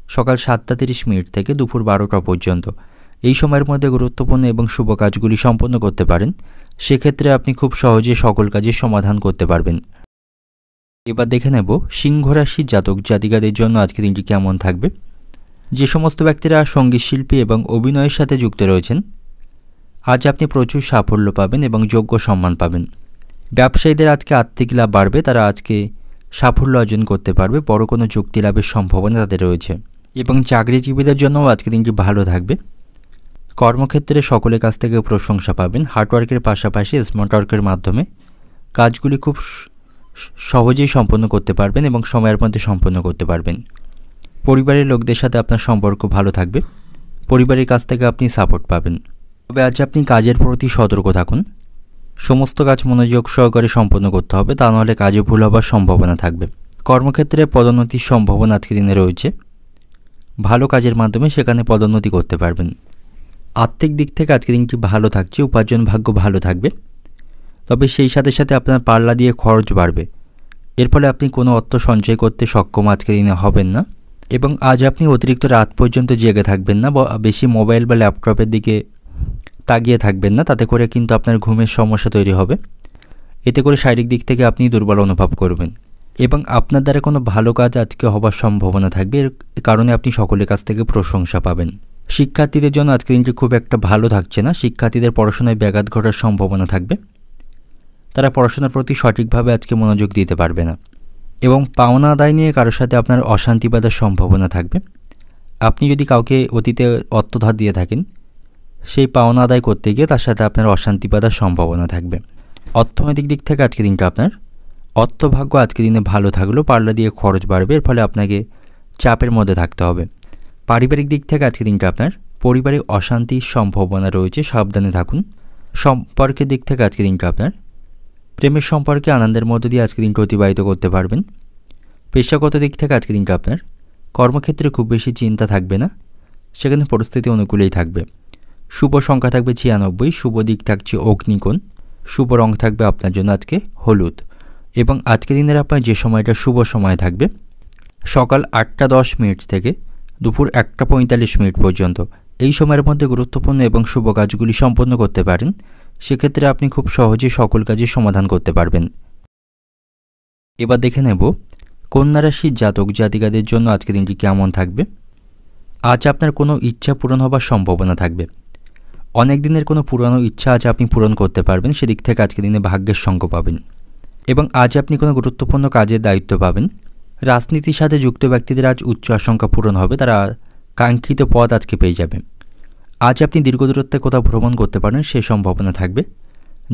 সকাল 7টা 30 মিনিট থেকে দুপুর 12টা পর্যন্ত, এই সময়ের মধ্যে গুরুত্বপূর্ণ এবং শুভ কাজগুলি সম্পন্ন করতে পারেন। সেক্ষেত্রে আপনি খুব সহজে সকল কাজের সমাধান করতে পারবেন। এবার দেখে নেব সিংহ রাশির জাতক জাতিকাদের জন্য আজকের দিনটি কেমন থাকবে। যে সমস্ত ব্যক্তিরা সঙ্গীত শিল্পী এবং অভিনয়ের সাথে যুক্ত রয়েছেন, আজ আপনি প্রচুর সাফল্য পাবেন এবং যোগ্য সম্মান পাবেন। ব্যবসায়ীদের আজকে আর্থিক লাভ বাড়বে। তারা আজকে সাফল্য অর্জন করতে পারবে। বড় কোনো চুক্তি লাভের সম্ভাবনা তাদের রয়েছে। এবং চাকরিজীবীদের জন্যও আজকের দিনটি ভালো থাকবে। কর্মক্ষেত্রে সকলের কাছ থেকে প্রশংসা পাবেন। হার্ডওয়ার্কের পাশাপাশি স্মার্ট ওয়ার্কের মাধ্যমে কাজগুলি খুব সহজেই সম্পন্ন করতে পারবেন এবং সময়ের মধ্যে সম্পন্ন করতে পারবেন। পরিবারের লোকদের সাথে আপনার সম্পর্ক ভালো থাকবে। পরিবারের কাছ থেকে আপনি সাপোর্ট পাবেন। তবে আজ আপনি কাজের প্রতি সতর্ক থাকুন। সমস্ত কাজ মনোযোগ সহকারে সম্পন্ন করতে হবে, তা নাহলে কাজে ভুল হবার সম্ভাবনা থাকবে। কর্মক্ষেত্রে পদোন্নতির সম্ভাবনা আজকের দিনে রয়েছে। ভালো কাজের মাধ্যমে সেখানে পদোন্নতি করতে পারবেন। আর্থিক দিক থেকে আজকের দিনটি ভালো থাকছে, উপার্জন ভাগ্য ভালো থাকবে। তবে সেই সাথে সাথে আপনার পাল্লা দিয়ে খরচ বাড়বে। এর ফলে আপনি কোনো অর্থ সঞ্চয় করতে সক্ষম আজকের দিনে হবেন না এবং আজ আপনি অতিরিক্ত রাত পর্যন্ত জেগে থাকবেন না বা বেশি মোবাইল বা ল্যাপটপের দিকে তাকিয়ে থাকবেন না। তাতে করে কিন্তু আপনার ঘুমের সমস্যা তৈরি হবে। এতে করে শারীরিক দিক থেকে আপনি দুর্বল অনুভব করবেন এবং আপনার দ্বারা কোনো ভালো কাজ আজকে হবার সম্ভাবনা থাকবে। এর কারণে আপনি সকলের কাছ থেকে প্রশংসা পাবেন। শিক্ষার্থীদের জন্য আজকের দিনটি খুব একটা ভালো থাকছে না। শিক্ষার্থীদের পড়াশোনায় ব্যাঘাত ঘটার সম্ভাবনা থাকবে। তারা পড়াশোনার প্রতি সঠিকভাবে আজকে মনোযোগ দিতে পারবে না এবং পাওনা আদায় নিয়ে কারোর সাথে আপনার অশান্তি বাঁধার সম্ভাবনা থাকবে। আপনি যদি কাউকে অতীতে অর্থ ধার দিয়ে থাকেন, সেই পাওনা আদায় করতে গিয়ে তার সাথে আপনার অশান্তি বাঁধার সম্ভাবনা থাকবে। অর্থনৈতিক দিক থেকে আজকের দিনটা আপনার অর্থভাগ্য আজকের দিনে ভালো থাকলেও পাল্লা দিয়ে খরচ বাড়বে। এর ফলে আপনাকে চাপের মধ্যে থাকতে হবে। পারিবারিক দিক থেকে আজকের দিনটা আপনার পরিবারে অশান্তির সম্ভাবনা রয়েছে, সাবধানে থাকুন। সম্পর্কের দিক থেকে আজকের দিনটা আপনার প্রেমের সম্পর্কে আনন্দের মধ্য দিয়ে আজকের দিনটা অতিবাহিত করতে পারবেন। পেশাগত দিক থেকে আজকের দিনটা আপনার কর্মক্ষেত্রে খুব বেশি চিন্তা থাকবে না, সেখানে পরিস্থিতি অনুকূলেই থাকবে। শুভ সংখ্যা থাকবে 96, শুভ দিক থাকছে অগ্নিকোণ, শুভ রং থাকবে আপনার জন্য আজকে হলুদ এবং আজকের দিনের আপনার যে সময়টা শুভ সময় থাকবে সকাল 8টা 10 মিনিট থেকে দুপুর 1টা 45 মিনিট পর্যন্ত। এই সময়ের মধ্যে গুরুত্বপূর্ণ এবং শুভ কাজগুলি সম্পন্ন করতে পারেন। সেক্ষেত্রে আপনি খুব সহজে সকল কাজের সমাধান করতে পারবেন। এবার দেখে নেব কন্যা রাশির জাতক জাতিকাদের জন্য আজকের দিনটি কেমন থাকবে। আজ আপনার কোনো ইচ্ছা পূরণ হবার সম্ভাবনা থাকবে। অনেক দিনের কোনো পুরানো ইচ্ছা আজ আপনি পূরণ করতে পারবেন। সেদিক থেকে আজকের দিনে ভাগ্যের সঙ্গ পাবেন এবং আজ আপনি কোনো গুরুত্বপূর্ণ কাজের দায়িত্ব পাবেন। রাজনীতির সাথে যুক্ত ব্যক্তিদের আজ উচ্চ আশঙ্কা পূরণ হবে। তারা কাঙ্ক্ষিত পদ আজকে পেয়ে যাবে। আজ আপনি দীর্ঘ দূরত্বে কোথাও ভ্রমণ করতে পারেন, সে সম্ভাবনা থাকবে।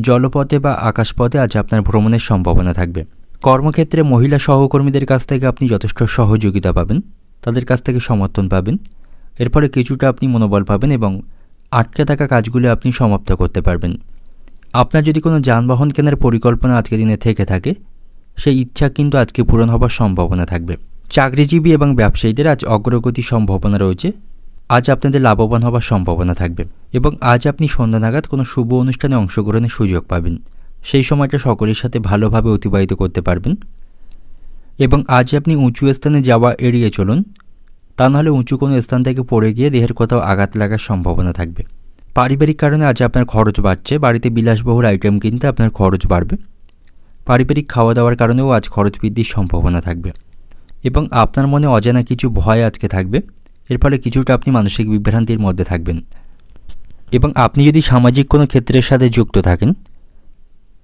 জলপথে বা আকাশপথে আজ আপনার ভ্রমণের সম্ভাবনা থাকবে। কর্মক্ষেত্রে মহিলা সহকর্মীদের কাছ থেকে আপনি যথেষ্ট সহযোগিতা পাবেন, তাদের কাছ থেকে সমর্থন পাবেন। এর ফলে কিছুটা আপনি মনোবল পাবেন এবং আটকে থাকা কাজগুলি আপনি সমাপ্ত করতে পারবেন। আপনার যদি কোনো যানবাহন কেনার পরিকল্পনা আজকের দিনে থেকে থাকে, সেই ইচ্ছা কিন্তু আজকে পূরণ হবার সম্ভাবনা থাকবে। চাকরিজীবী এবং ব্যবসায়ীদের আজ অগ্রগতির সম্ভাবনা রয়েছে। আজ আপনাদের লাভবান হবার সম্ভাবনা থাকবে এবং আজ আপনি সন্ধ্যা নাগাদ কোনো শুভ অনুষ্ঠানে অংশগ্রহণের সুযোগ পাবেন। সেই সময়টা সকলের সাথে ভালোভাবে অতিবাহিত করতে পারবেন এবং আজ আপনি উঁচু স্থানে যাওয়া এড়িয়ে চলুন, তা নাহলে উঁচু কোনো স্থান থেকে পড়ে গিয়ে দেহের কোথাও আঘাত লাগার সম্ভাবনা থাকবে। পারিবারিক কারণে আজ আপনার খরচ বাড়ছে। বাড়িতে বিলাসবহুল আইটেম কিনতে আপনার খরচ বাড়বে। পারিবারিক খাওয়া দাওয়ার কারণেও আজ খরচ বৃদ্ধির সম্ভাবনা থাকবে এবং আপনার মনে অজানা কিছু ভয় আজকে থাকবে। এর ফলে কিছুটা আপনি মানসিক বিভ্রান্তির মধ্যে থাকবেন এবং আপনি যদি সামাজিক কোনো ক্ষেত্রের সাথে যুক্ত থাকেন,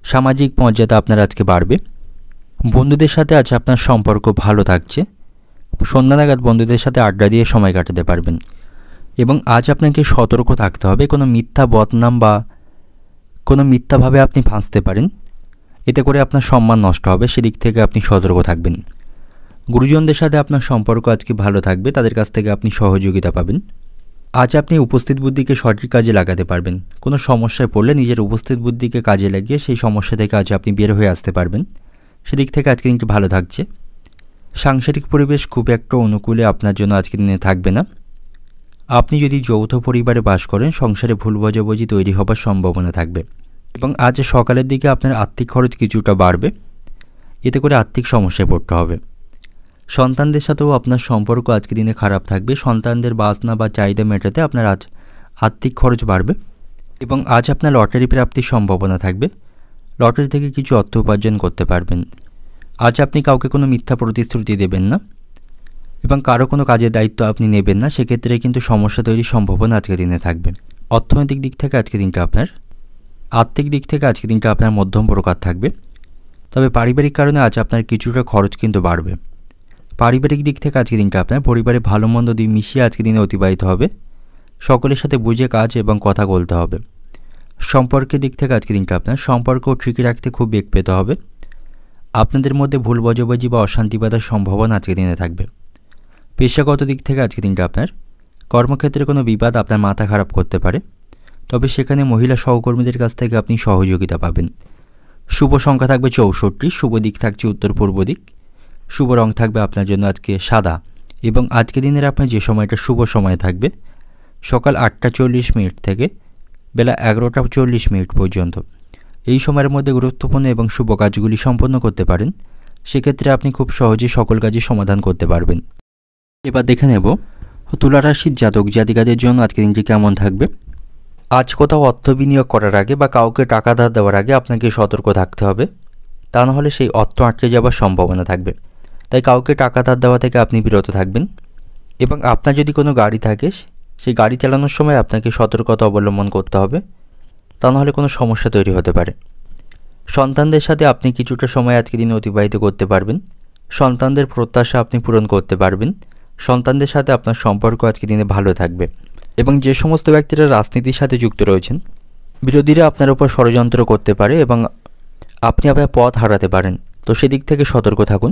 সামাজিক মর্যাদা আপনার আজকে বাড়বে। বন্ধুদের সাথে আজ আপনার সম্পর্ক ভালো থাকছে। সন্ধ্যা নাগাদ বন্ধুদের সাথে আড্ডা দিয়ে সময় কাটাতে পারবেন এবং আজ আপনাকে সতর্ক থাকতে হবে। কোনো মিথ্যা বদনাম বা কোনো মিথ্যাভাবে আপনি ফাঁসতে পারেন, এতে করে আপনার সম্মান নষ্ট হবে। সেদিক থেকে আপনি সতর্ক থাকবেন। গুরুজনদের সাথে আপনার সম্পর্ক আজকে ভালো থাকবে, তাদের কাছ থেকে আপনি সহযোগিতা পাবেন। আজ আপনি উপস্থিত বুদ্ধিকে সঠিক কাজে লাগাতে পারবেন। কোনো সমস্যায় পড়লে নিজের উপস্থিত বুদ্ধিকে কাজে লাগিয়ে সেই সমস্যা থেকে আজ আপনি বের হয়ে আসতে পারবেন। সেদিক থেকে আজকে দিনটি ভালো থাকছে। সাংসারিক পরিবেশ খুব একটা অনুকূলে আপনার জন্য আজকের দিনে থাকবে না। আপনি যদি যৌথ পরিবারে বাস করেন, সংসারে ভুল বোঝাবুঝি তৈরি হবার সম্ভাবনা থাকবে এবং আজ সকালের দিকে আপনার আর্থিক খরচ কিছুটা বাড়বে। এতে করে আর্থিক সমস্যায় পড়তে হবে। সন্তানদের সাথেও আপনার সম্পর্ক আজকের দিনে খারাপ থাকবে। সন্তানদের বাসনা বা চাহিদা মেটাতে আপনার আজ আর্থিক খরচ বাড়বে এবং আজ আপনার লটারি প্রাপ্তির সম্ভাবনা থাকবে। লটারি থেকে কিছু অর্থ উপার্জন করতে পারবেন। আজ আপনি কাউকে কোনো মিথ্যা প্রতিশ্রুতি দেবেন না এবং কারো কোনো কাজের দায়িত্ব আপনি নেবেন না। সেক্ষেত্রে কিন্তু সমস্যা তৈরির সম্ভাবনা আজকের দিনে থাকবে। অর্থনৈতিক দিক থেকে আজকের দিনটা আপনার আর্থিক দিক থেকে আজকের দিনটা আপনার মধ্যম প্রকার থাকবে। তবে পারিবারিক কারণে আজ আপনার কিছুটা খরচ কিন্তু বাড়বে। পারিবারিক দিক থেকে আজকের দিনটা আপনার পরিবারে ভালো মন্দ মিশিয়ে আজকের দিনে অতিবাহিত হবে। সকলের সাথে বুঝে কাজ এবং কথা বলতে হবে। সম্পর্কের দিক থেকে আজকের দিনটা আপনার সম্পর্ক ঠিক রাখতে খুব বেগ পেতে হবে। আপনাদের মধ্যে ভুল বোঝাবুঝি বা অশান্তি বাঁধার সম্ভাবনা আজকের দিনে থাকবে। পেশাগত দিক থেকে আজকের দিনটা আপনার কর্মক্ষেত্রে কোনো বিবাদ আপনার মাথা খারাপ করতে পারে, তবে সেখানে মহিলা সহকর্মীদের কাছ থেকে আপনি সহযোগিতা পাবেন। শুভ সংখ্যা থাকবে 64, শুভ দিক থাকছে উত্তর পূর্ব দিক, শুভ রং থাকবে আপনার জন্য আজকে সাদা এবং আজকের দিনের আপনার যে সময়টা শুভ সময় থাকবে সকাল 8টা 40 মিনিট থেকে বেলা 11টা 40 মিনিট পর্যন্ত। এই সময়ের মধ্যে গুরুত্বপূর্ণ এবং শুভ কাজগুলি সম্পন্ন করতে পারেন, সেক্ষেত্রে আপনি খুব সহজেই সকল কাজই সমাধান করতে পারবেন। এবার দেখে নেব তুলা রাশির জাতক জাতিকাদের জন্য আজকের দিনটি কেমন থাকবে। আজ কোথাও অর্থ বিনিয়োগ করার আগে বা কাউকে টাকা ধার দেওয়ার আগে আপনাকে সতর্ক থাকতে হবে, তা নাহলে সেই অর্থ আটকে যাওয়ার সম্ভাবনা থাকবে। তাই কাউকে টাকা ধার দেওয়া থেকে আপনি বিরত থাকবেন এবং আপনার যদি কোনো গাড়ি থাকে সেই গাড়ি চালানোর সময় আপনাকে সতর্কতা অবলম্বন করতে হবে, তা নাহলে কোনো সমস্যা তৈরি হতে পারে। সন্তানদের সাথে আপনি কিছুটা সময় আজকের দিনে অতিবাহিত করতে পারবেন, সন্তানদের প্রত্যাশা আপনি পূরণ করতে পারবেন, সন্তানদের সাথে আপনার সম্পর্ক আজকের দিনে ভালো থাকবে। এবং যে সমস্ত ব্যক্তিরা রাজনীতির সাথে যুক্ত রয়েছেন, বিরোধীরা আপনার উপর ষড়যন্ত্র করতে পারে এবং আপনি আপনার পথ হারাতে পারেন, তো সেদিক থেকে সতর্ক থাকুন,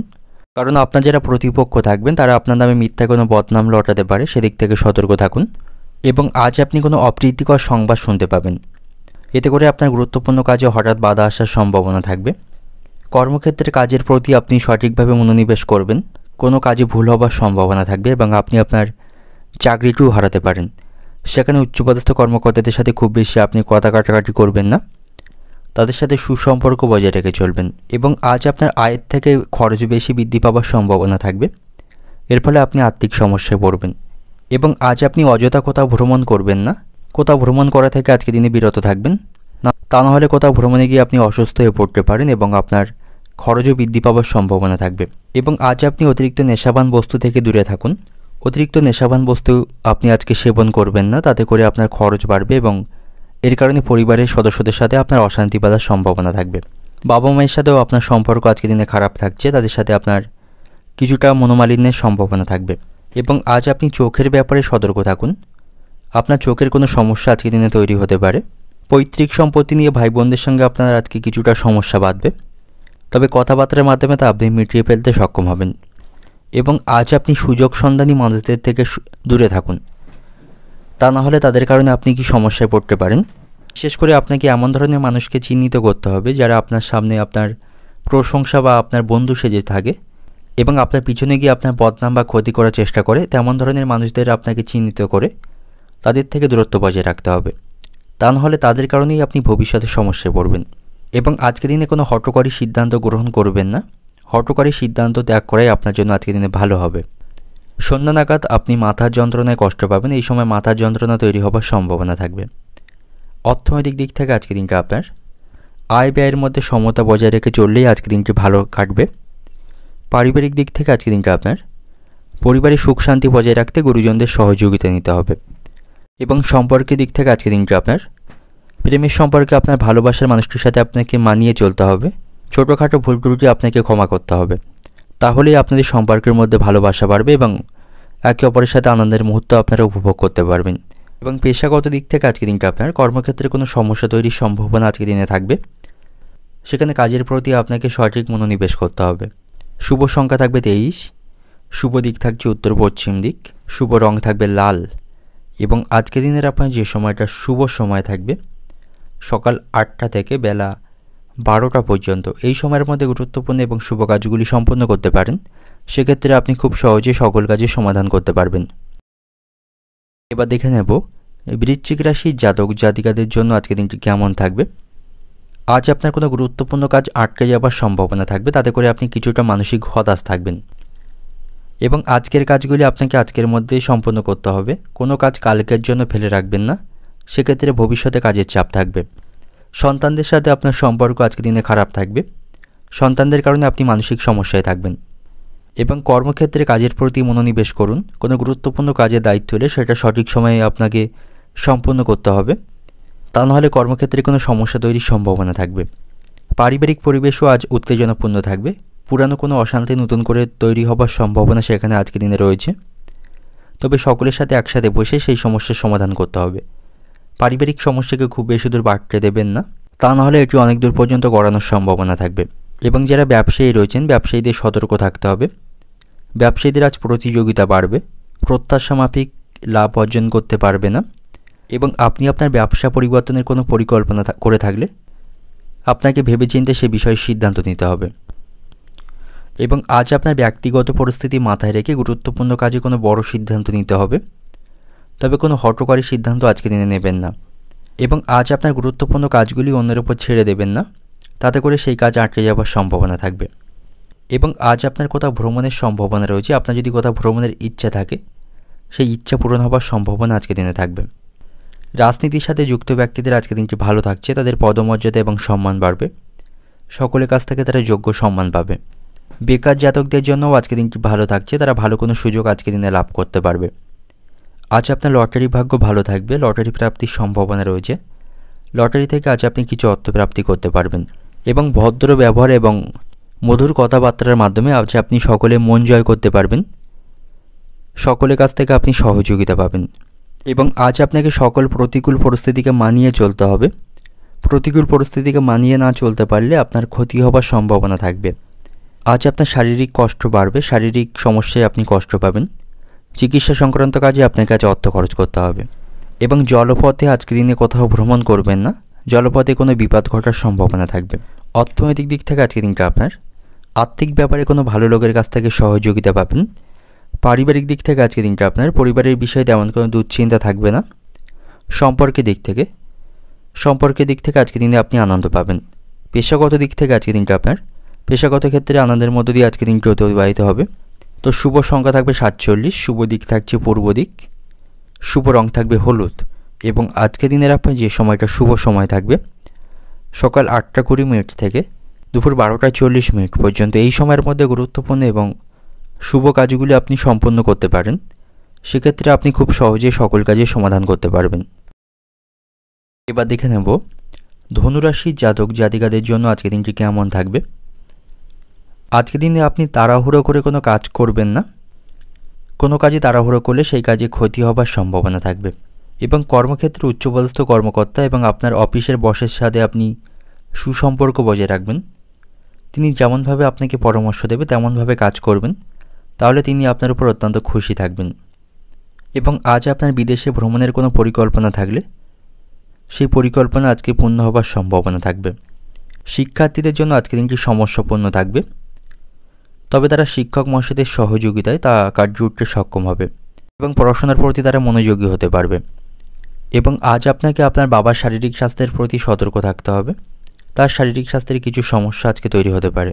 কারণ আপনার যারা প্রতিপক্ষ থাকবেন তারা আপনার নামে মিথ্যা কোনো বদনাম লটাতে পারে, সেদিক থেকে সতর্ক থাকুন। এবং আজ আপনি কোনো অপ্রীতিকর সংবাদ শুনতে পাবেন, এতে করে আপনার গুরুত্বপূর্ণ কাজে হঠাৎ বাধা আসার সম্ভাবনা থাকবে। কর্মক্ষেত্রে কাজের প্রতি আপনি সঠিকভাবে মনোনিবেশ করবেন, কোনো কাজে ভুল হবার সম্ভাবনা থাকবে এবং আপনি আপনার চাকরিটিও হারাতে পারেন। সেখানে উচ্চপদস্থ কর্মকর্তাদের সাথে খুব বেশি আপনি কথা কাটাকাটি করবেন না, তাদের সাথে সুসম্পর্ক বজায় রেখে চলবেন। এবং আজ আপনার আয়ের থেকে খরচ বেশি বৃদ্ধি পাওয়ার সম্ভাবনা থাকবে, এর ফলে আপনি আর্থিক সমস্যায় পড়বেন। এবং আজ আপনি অযথা কোথাও ভ্রমণ করবেন না, কোথাও ভ্রমণ করা থেকে আজকে দিনে বিরত থাকবেন না, তা নাহলে কোথাও ভ্রমণে গিয়ে আপনি অসুস্থ হয়ে পড়তে পারেন এবং আপনার খরচও বৃদ্ধি পাওয়ার সম্ভাবনা থাকবে। এবং আজ আপনি অতিরিক্ত নেশাবান বস্তু থেকে দূরে থাকুন, অতিরিক্ত নেশাবান বস্তু আপনি আজকে সেবন করবেন না, তাতে করে আপনার খরচ বাড়বে এবং এর কারণে পরিবারের সদস্যদের সাথে আপনার অশান্তি বাঁধার সম্ভাবনা থাকবে। বাবা মায়ের সাথেও আপনার সম্পর্ক আজকে দিনে খারাপ থাকছে, তাদের সাথে আপনার কিছুটা মনোমালিন্যের সম্ভাবনা থাকবে। এবং আজ আপনি চোখের ব্যাপারে সতর্ক থাকুন, আপনার চোখের কোনো সমস্যা আজকে দিনে তৈরি হতে পারে। পৈতৃক সম্পত্তি নিয়ে ভাই বোনদের সঙ্গে আপনার আজকে কিছুটা সমস্যা বাঁধবে, তবে কথাবার্তার মাধ্যমে তা আপনি মিটিয়ে ফেলতে সক্ষম হবেন। এবং আজ আপনি সুযোগ সন্ধানী মানুষদের থেকে দূরে থাকুন, তা নাহলে তাদের কারণে আপনি কি সমস্যায় পড়তে পারেন। বিশেষ করে আপনাকে এমন ধরনের মানুষকে চিহ্নিত করতে হবে যারা আপনার সামনে আপনার প্রশংসা বা আপনার বন্ধু সেজে থাকে এবং আপনার পিছনে গিয়ে আপনার বদনাম বা ক্ষতি করার চেষ্টা করে, তেমন ধরনের মানুষদের আপনাকে চিহ্নিত করে তাদের থেকে দূরত্ব বজায় রাখতে হবে, তা নাহলে তাদের কারণেই আপনি ভবিষ্যতে সমস্যায় পড়বেন। এবং আজকের দিনে কোনো হঠকারী সিদ্ধান্ত গ্রহণ করবেন না, হঠকারী সিদ্ধান্ত ত্যাগ করাই আপনার জন্য আজকের দিনে ভালো হবে। সন্ধ্যা নাগাদ আপনি মাথার যন্ত্রণায় কষ্ট পাবেন, এই সময় মাথার যন্ত্রণা তৈরি হবার সম্ভাবনা থাকবে। অর্থনৈতিক দিক থেকে আজকের দিনটা আপনার আয় ব্যয়ের মধ্যে সমতা বজায় রেখে চললেই আজকের দিনটি ভালো কাটবে। পারিবারিক দিক থেকে আজকের দিনটা আপনার পরিবারের সুখ শান্তি বজায় রাখতে গুরুজনদের সহযোগিতা নিতে হবে। এবং সম্পর্কের দিক থেকে আজকের দিনটা আপনার প্রেমের সম্পর্কে আপনার ভালোবাসার মানুষটির সাথে আপনাকে মানিয়ে চলতে হবে, ছোটোখাটো ভুল ত্রুটি আপনাকে ক্ষমা করতে হবে, তাহলেই আপনাদের সম্পর্কের মধ্যে ভালোবাসা বাড়বে এবং একে অপরের সাথে আনন্দের মুহূর্ত আপনারা উপভোগ করতে পারবেন। এবং পেশাগত দিক থেকে আজকের দিনটা আপনার কর্মক্ষেত্রে কোনো সমস্যা তৈরির সম্ভাবনা আজকের দিনে থাকবে, সেখানে কাজের প্রতি আপনাকে সঠিক মনোনিবেশ করতে হবে। শুভ সংখ্যা থাকবে 23, শুভ দিক থাকছে উত্তর পশ্চিম দিক, শুভ রং থাকবে লাল এবং আজকের দিনের আপনার যে সময়টা শুভ সময় থাকবে সকাল 8টা থেকে বেলা 12টা পর্যন্ত। এই সময়ের মধ্যে গুরুত্বপূর্ণ এবং শুভ কাজগুলি সম্পন্ন করতে পারেন, সেক্ষেত্রে আপনি খুব সহজে সকল কাজের সমাধান করতে পারবেন। এবার দেখে নেব বৃশ্চিক রাশির জাতক জাতিকাদের জন্য আজকের দিনটি কেমন থাকবে। আজ আপনার কোনো গুরুত্বপূর্ণ কাজ আটকে যাওয়ার সম্ভাবনা থাকবে, তাতে করে আপনি কিছুটা মানসিক হতাশ থাকবেন এবং আজকের কাজগুলি আপনাকে আজকের মধ্যেই সম্পন্ন করতে হবে, কোনো কাজ কালকের জন্য ফেলে রাখবেন না, সেক্ষেত্রে ভবিষ্যতে কাজের চাপ থাকবে। সন্তানদের সাথে আপনার সম্পর্ক আজকের দিনে খারাপ থাকবে, সন্তানদের কারণে আপনি মানসিক সমস্যায় থাকবেন। এবং কর্মক্ষেত্রে কাজের প্রতি মনোনিবেশ করুন, কোনো গুরুত্বপূর্ণ কাজের দায়িত্ব হলে সেটা সঠিক সময়ে আপনাকে সম্পন্ন করতে হবে, তা নাহলে কর্মক্ষেত্রে কোনো সমস্যা তৈরির সম্ভাবনা থাকবে। পারিবারিক পরিবেশও আজ উত্তেজনাপূর্ণ থাকবে, পুরানো কোনো অশান্তি নতুন করে তৈরি হবার সম্ভাবনা সেখানে আজকের দিনে রয়েছে, তবে সকলের সাথে একসাথে বসে সেই সমস্যার সমাধান করতে হবে। পারিবারিক সমস্যাকে খুব বেশি দূর বাড়তে দেবেন না, তা নাহলে এটি অনেক দূর পর্যন্ত গড়ানোর সম্ভাবনা থাকবে। এবং যারা ব্যবসায়ী রয়েছেন, ব্যবসায়ীদের সতর্ক থাকতে হবে। ব্যবসায়ীদের আজ প্রতিযোগিতা বাড়বে, প্রত্যাশা মাফিক লাভ অর্জন করতে পারবে না। এবং আপনি আপনার ব্যবসা পরিবর্তনের কোনো পরিকল্পনা করে থাকলে আপনাকে ভেবেচিন্তে সে বিষয়ে সিদ্ধান্ত নিতে হবে। এবং আজ আপনার ব্যক্তিগত পরিস্থিতি মাথায় রেখে গুরুত্বপূর্ণ কাজে কোনো বড় সিদ্ধান্ত নিতে হবে, তবে কোনো হঠকারী সিদ্ধান্ত আজকে দিনে নেবেন না। এবং আজ আপনার গুরুত্বপূর্ণ কাজগুলি অন্যের উপর ছেড়ে দেবেন না, তাতে করে সেই কাজ আটকে যাওয়ার সম্ভাবনা থাকবে। এবং আজ আপনার কোথাও ভ্রমণের সম্ভাবনা রয়েছে। আপনার যদি কোথাও ভ্রমণের ইচ্ছা থাকে, সেই ইচ্ছা পূরণ হবার সম্ভাবনা আজকে দিনে থাকবে। রাজনীতির সাথে যুক্ত ব্যক্তিদের আজকে দিনটি ভালো থাকছে, তাদের পদমর্যাদা এবং সম্মান বাড়বে, সকলের কাছ থেকে তারা যোগ্য সম্মান পাবে। বেকার জাতকদের জন্যও আজকে দিনটি ভালো থাকছে, তারা ভালো কোনো সুযোগ আজকে দিনে লাভ করতে পারবে। আজ আপনার লটারি ভাগ্য ভালো থাকবে, লটারি প্রাপ্তির সম্ভাবনা রয়েছে। লটারি থেকে আজ আপনি কিছু অর্থ প্রাপ্তি করতে পারবেন। এবং ভদ্র ব্যবহার এবং মধুর কথাবার্তার মাধ্যমে আজ আপনি সকলে মন জয় করতে পারবেন, সকলের কাছ থেকে আপনি সহযোগিতা পাবেন। এবং আজ আপনাকে সকল প্রতিকূল পরিস্থিতিকে মানিয়ে চলতে হবে। প্রতিকূল পরিস্থিতিকে মানিয়ে না চলতে পারলে আপনার ক্ষতি হবার সম্ভাবনা থাকবে। আজ আপনার শারীরিক কষ্ট বাড়বে, শারীরিক সমস্যায় আপনি কষ্ট পাবেন। চিকিৎসা সংক্রান্ত কাজে আপনাকে আজ অর্থ খরচ করতে হবে। এবং জলপথে আজকে দিনে কোথাও ভ্রমণ করবেন না, জলপথে কোনো বিপদ ঘটার সম্ভাবনা থাকবে। অর্থনৈতিক দিক থেকে আজকে দিনটা আপনার আর্থিক ব্যাপারে কোনো ভালো লোকের কাছ থেকে সহযোগিতা পাবেন। পারিবারিক দিক থেকে আজকে দিনটা আপনার পরিবারের বিষয়ে তেমন কোনো দুশ্চিন্তা থাকবে না। সম্পর্কের দিক থেকে আজকে দিনে আপনি আনন্দ পাবেন। পেশাগত দিক থেকে আজকে দিনটা আপনার পেশাগত ক্ষেত্রে আনন্দের মধ্য দিয়ে আজকে দিনটি অতিবাহিত হবে। তো শুভ সংখ্যা থাকবে 47, শুভ দিক থাকছে পূর্ব দিক, শুভ রং থাকবে হলুদ। এবং আজকে দিনের আপনার যে সময়টা শুভ সময় থাকবে সকাল 8টা 20 থেকে দুপুর 12টা 40 পর্যন্ত, এই সময়ের মধ্যে গুরুত্বপূর্ণ এবং শুভ কাজগুলি আপনি সম্পন্ন করতে পারেন। সেক্ষেত্রে আপনি খুব সহজে সকল কাজের সমাধান করতে পারবেন। এবার দেখে নেব ধনুরাশির জাতক জাতিকাদের জন্য আজকে দিনটি কেমন থাকবে। আজকে দিনে আপনি তাড়াহুড়ো করে কোনো কাজ করবেন না, কোনো কাজে তাড়াহুড়ো করলে সেই কাজে ক্ষতি হবার সম্ভাবনা থাকবে। এবং কর্মক্ষেত্রে উচ্চপদস্থ কর্মকর্তা এবং আপনার অফিসের বসের সাথে আপনি সুসম্পর্ক বজায় রাখবেন। তিনি যেমনভাবে আপনাকে পরামর্শ দেবে তেমনভাবে কাজ করবেন, তাহলে তিনি আপনার উপর অত্যন্ত খুশি থাকবেন। এবং আজ আপনার বিদেশে ভ্রমণের কোনো পরিকল্পনা থাকলে সেই পরিকল্পনা আজকে পূর্ণ হবার সম্ভাবনা থাকবে। শিক্ষার্থীদের জন্য আজকে দিনটি সমস্যাপূর্ণ থাকবে, তবে তারা শিক্ষক মহাশয়দের সহযোগিতায় তা কাটিয়ে উঠতে সক্ষম হবে এবং পড়াশোনার প্রতি তারা মনোযোগী হতে পারবে। এবং আজ আপনাকে আপনার বাবার শারীরিক স্বাস্থ্যের প্রতি সতর্ক থাকতে হবে, তার শারীরিক স্বাস্থ্যের কিছু সমস্যা আজকে তৈরি হতে পারে।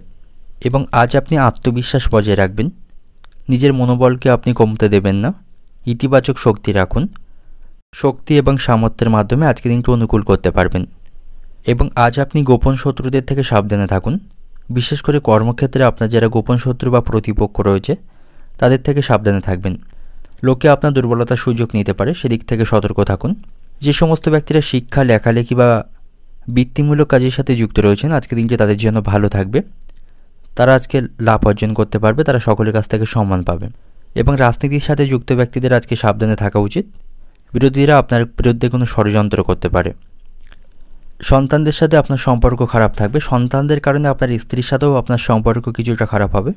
এবং আজ আপনি আত্মবিশ্বাস বজায় রাখবেন, নিজের মনোবলকে আপনি কমতে দেবেন না, ইতিবাচক শক্তি রাখুন। শক্তি এবং সামর্থ্যের মাধ্যমে আজকে দিনটি অনুকূল করতে পারবেন। এবং আজ আপনি গোপন শত্রুদের থেকে সাবধানে থাকুন, বিশেষ করে কর্মক্ষেত্রে আপনার যারা গোপন শত্রু বা প্রতিপক্ষ রয়েছে তাদের থেকে সাবধানে থাকবেন। লোকে আপনার দুর্বলতার সুযোগ নিতে পারে, সেদিক থেকে সতর্ক থাকুন। যে সমস্ত ব্যক্তিরা শিক্ষা, লেখালেখি বা বৃত্তিমূলক কাজের সাথে যুক্ত রয়েছেন আজকে দিনটি তাদের জন্য ভালো থাকবে, তারা আজকে লাভ অর্জন করতে পারবে, তারা সকলের কাছ থেকে সম্মান পাবে। এবং রাজনীতির সাথে যুক্ত ব্যক্তিদের আজকে সাবধানে থাকা উচিত, বিরোধীরা আপনার বিরুদ্ধে কোনো ষড়যন্ত্র করতে পারে। সন্তানদের সাথে আপনার সম্পর্ক খারাপ থাকবে, সন্তানদের কারণে আপনার স্ত্রীর সাথেও আপনার সম্পর্ক কিছুটা খারাপ হবে,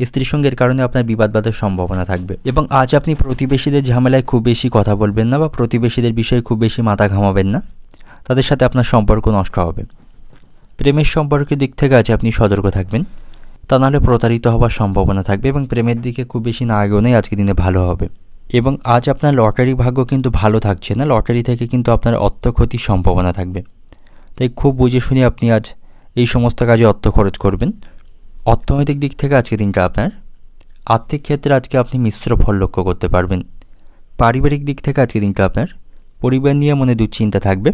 স্ত্রীর সঙ্গে এর কারণে আপনার বিবাদের সম্ভাবনা থাকবে। এবং আজ আপনি প্রতিবেশীদের ঝামেলায় খুব বেশি কথা বলবেন না বা প্রতিবেশীদের বিষয়ে খুব বেশি মাথা ঘামাবেন না, তাদের সাথে আপনার সম্পর্ক নষ্ট হবে। প্রেমের সম্পর্কের দিক থেকে আজ আপনি সতর্ক থাকবেন, তা নাহলে প্রতারিত হওয়ার সম্ভাবনা থাকবে। এবং প্রেমের দিকে খুব বেশি না এগোনোই আজকে দিনে ভালো হবে। এবং আজ আপনার লটারি ভাগ্য কিন্তু ভালো থাকছে না, লটারি থেকে কিন্তু আপনার অর্থ ক্ষতির সম্ভাবনা থাকবে, তাই খুব বুঝে শুনে আপনি আজ এই সমস্ত কাজে অর্থ খরচ করবেন। অর্থনৈতিক দিক থেকে আজকে দিনটা আপনার আর্থিক ক্ষেত্রে আজকে আপনি মিশ্র ফল লক্ষ্য করতে পারবেন। পারিবারিক দিক থেকে আজকে দিনটা আপনার পরিবার নিয়ে মনে দুশ্চিন্তা থাকবে।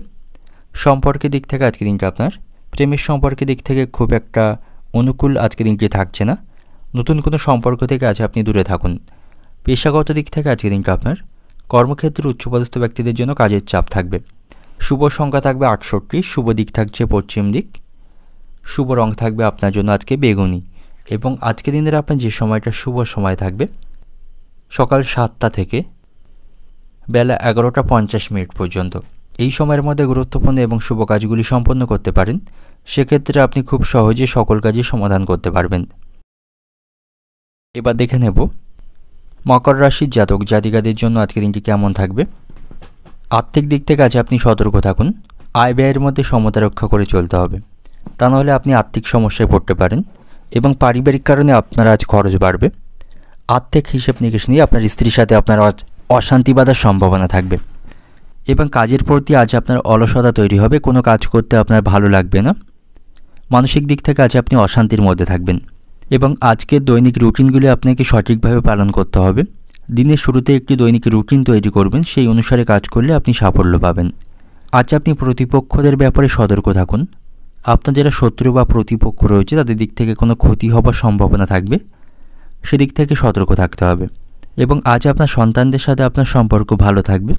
সম্পর্কের দিক থেকে আজকে দিনটা আপনার প্রেমের সম্পর্কের দিক থেকে খুব একটা অনুকূল আজকে দিনটি থাকছে না, নতুন কোনো সম্পর্ক থেকে আজ আপনি দূরে থাকুন। পেশাগত দিক থেকে আজকে দিনটা আপনার কর্মক্ষেত্রে উচ্চপদস্থ ব্যক্তিদের জন্য কাজের চাপ থাকবে। শুভ সংখ্যা থাকবে 68, শুভ দিক থাকছে পশ্চিম দিক, শুভ রং থাকবে আপনার জন্য আজকে বেগুনি। এবং আজকে দিনের আপনার যে সময়টা শুভ সময় থাকবে সকাল 7টা থেকে বেলা 11:50 পর্যন্ত। এই সময়ের মধ্যে গুরুত্বপূর্ণ এবং শুভ কাজগুলি সম্পন্ন করতে পারেন। সেক্ষেত্রে আপনি খুব সহজে সকল কাজই সমাধান করতে পারবেন। এবার দেখে নেব মকর রাশির জাতক জাতিকাদের জন্য আজকের দিনটি কেমন থাকবে। আর্থিক দিক থেকে আজ আপনি সতর্ক থাকুন। আয় ব্যয়ের মধ্যে সমতা রক্ষা করে চলতে হবে, তা নাহলে আপনি আর্থিক সমস্যায় পড়তে পারেন এবং পারিবারিক কারণে আপনার আজ খরচ বাড়বে। আর্থিক হিসেব নিকেশ নিয়ে আপনার স্ত্রীর সাথে আপনার আজ অশান্তি বাঁধার সম্ভাবনা থাকবে এবং কাজের প্রতি আজ আপনার অলসতা তৈরি হবে। কোনো কাজ করতে আপনার ভালো লাগবে না। মানসিক দিক থেকে আজ আপনি অশান্তির মধ্যে থাকবেন এবং আজকের দৈনিক রুটিনগুলি আপনাকে সঠিকভাবে পালন করতে হবে। দিনের শুরুতে একটি দৈনিক রুটিন তৈরি করবেন, সেই অনুসারে কাজ করলে আপনি সাফল্য পাবেন। আজ আপনি প্রতিপক্ষদের ব্যাপারে সতর্ক থাকুন। আপনার যারা শত্রু বা প্রতিপক্ষ রয়েছে তাদের দিক থেকে কোনো ক্ষতি হবার সম্ভাবনা থাকবে, সেদিক থেকে সতর্ক থাকতে হবে। এবং আজ আপনার সন্তানদের সাথে আপনার সম্পর্ক ভালো থাকবে।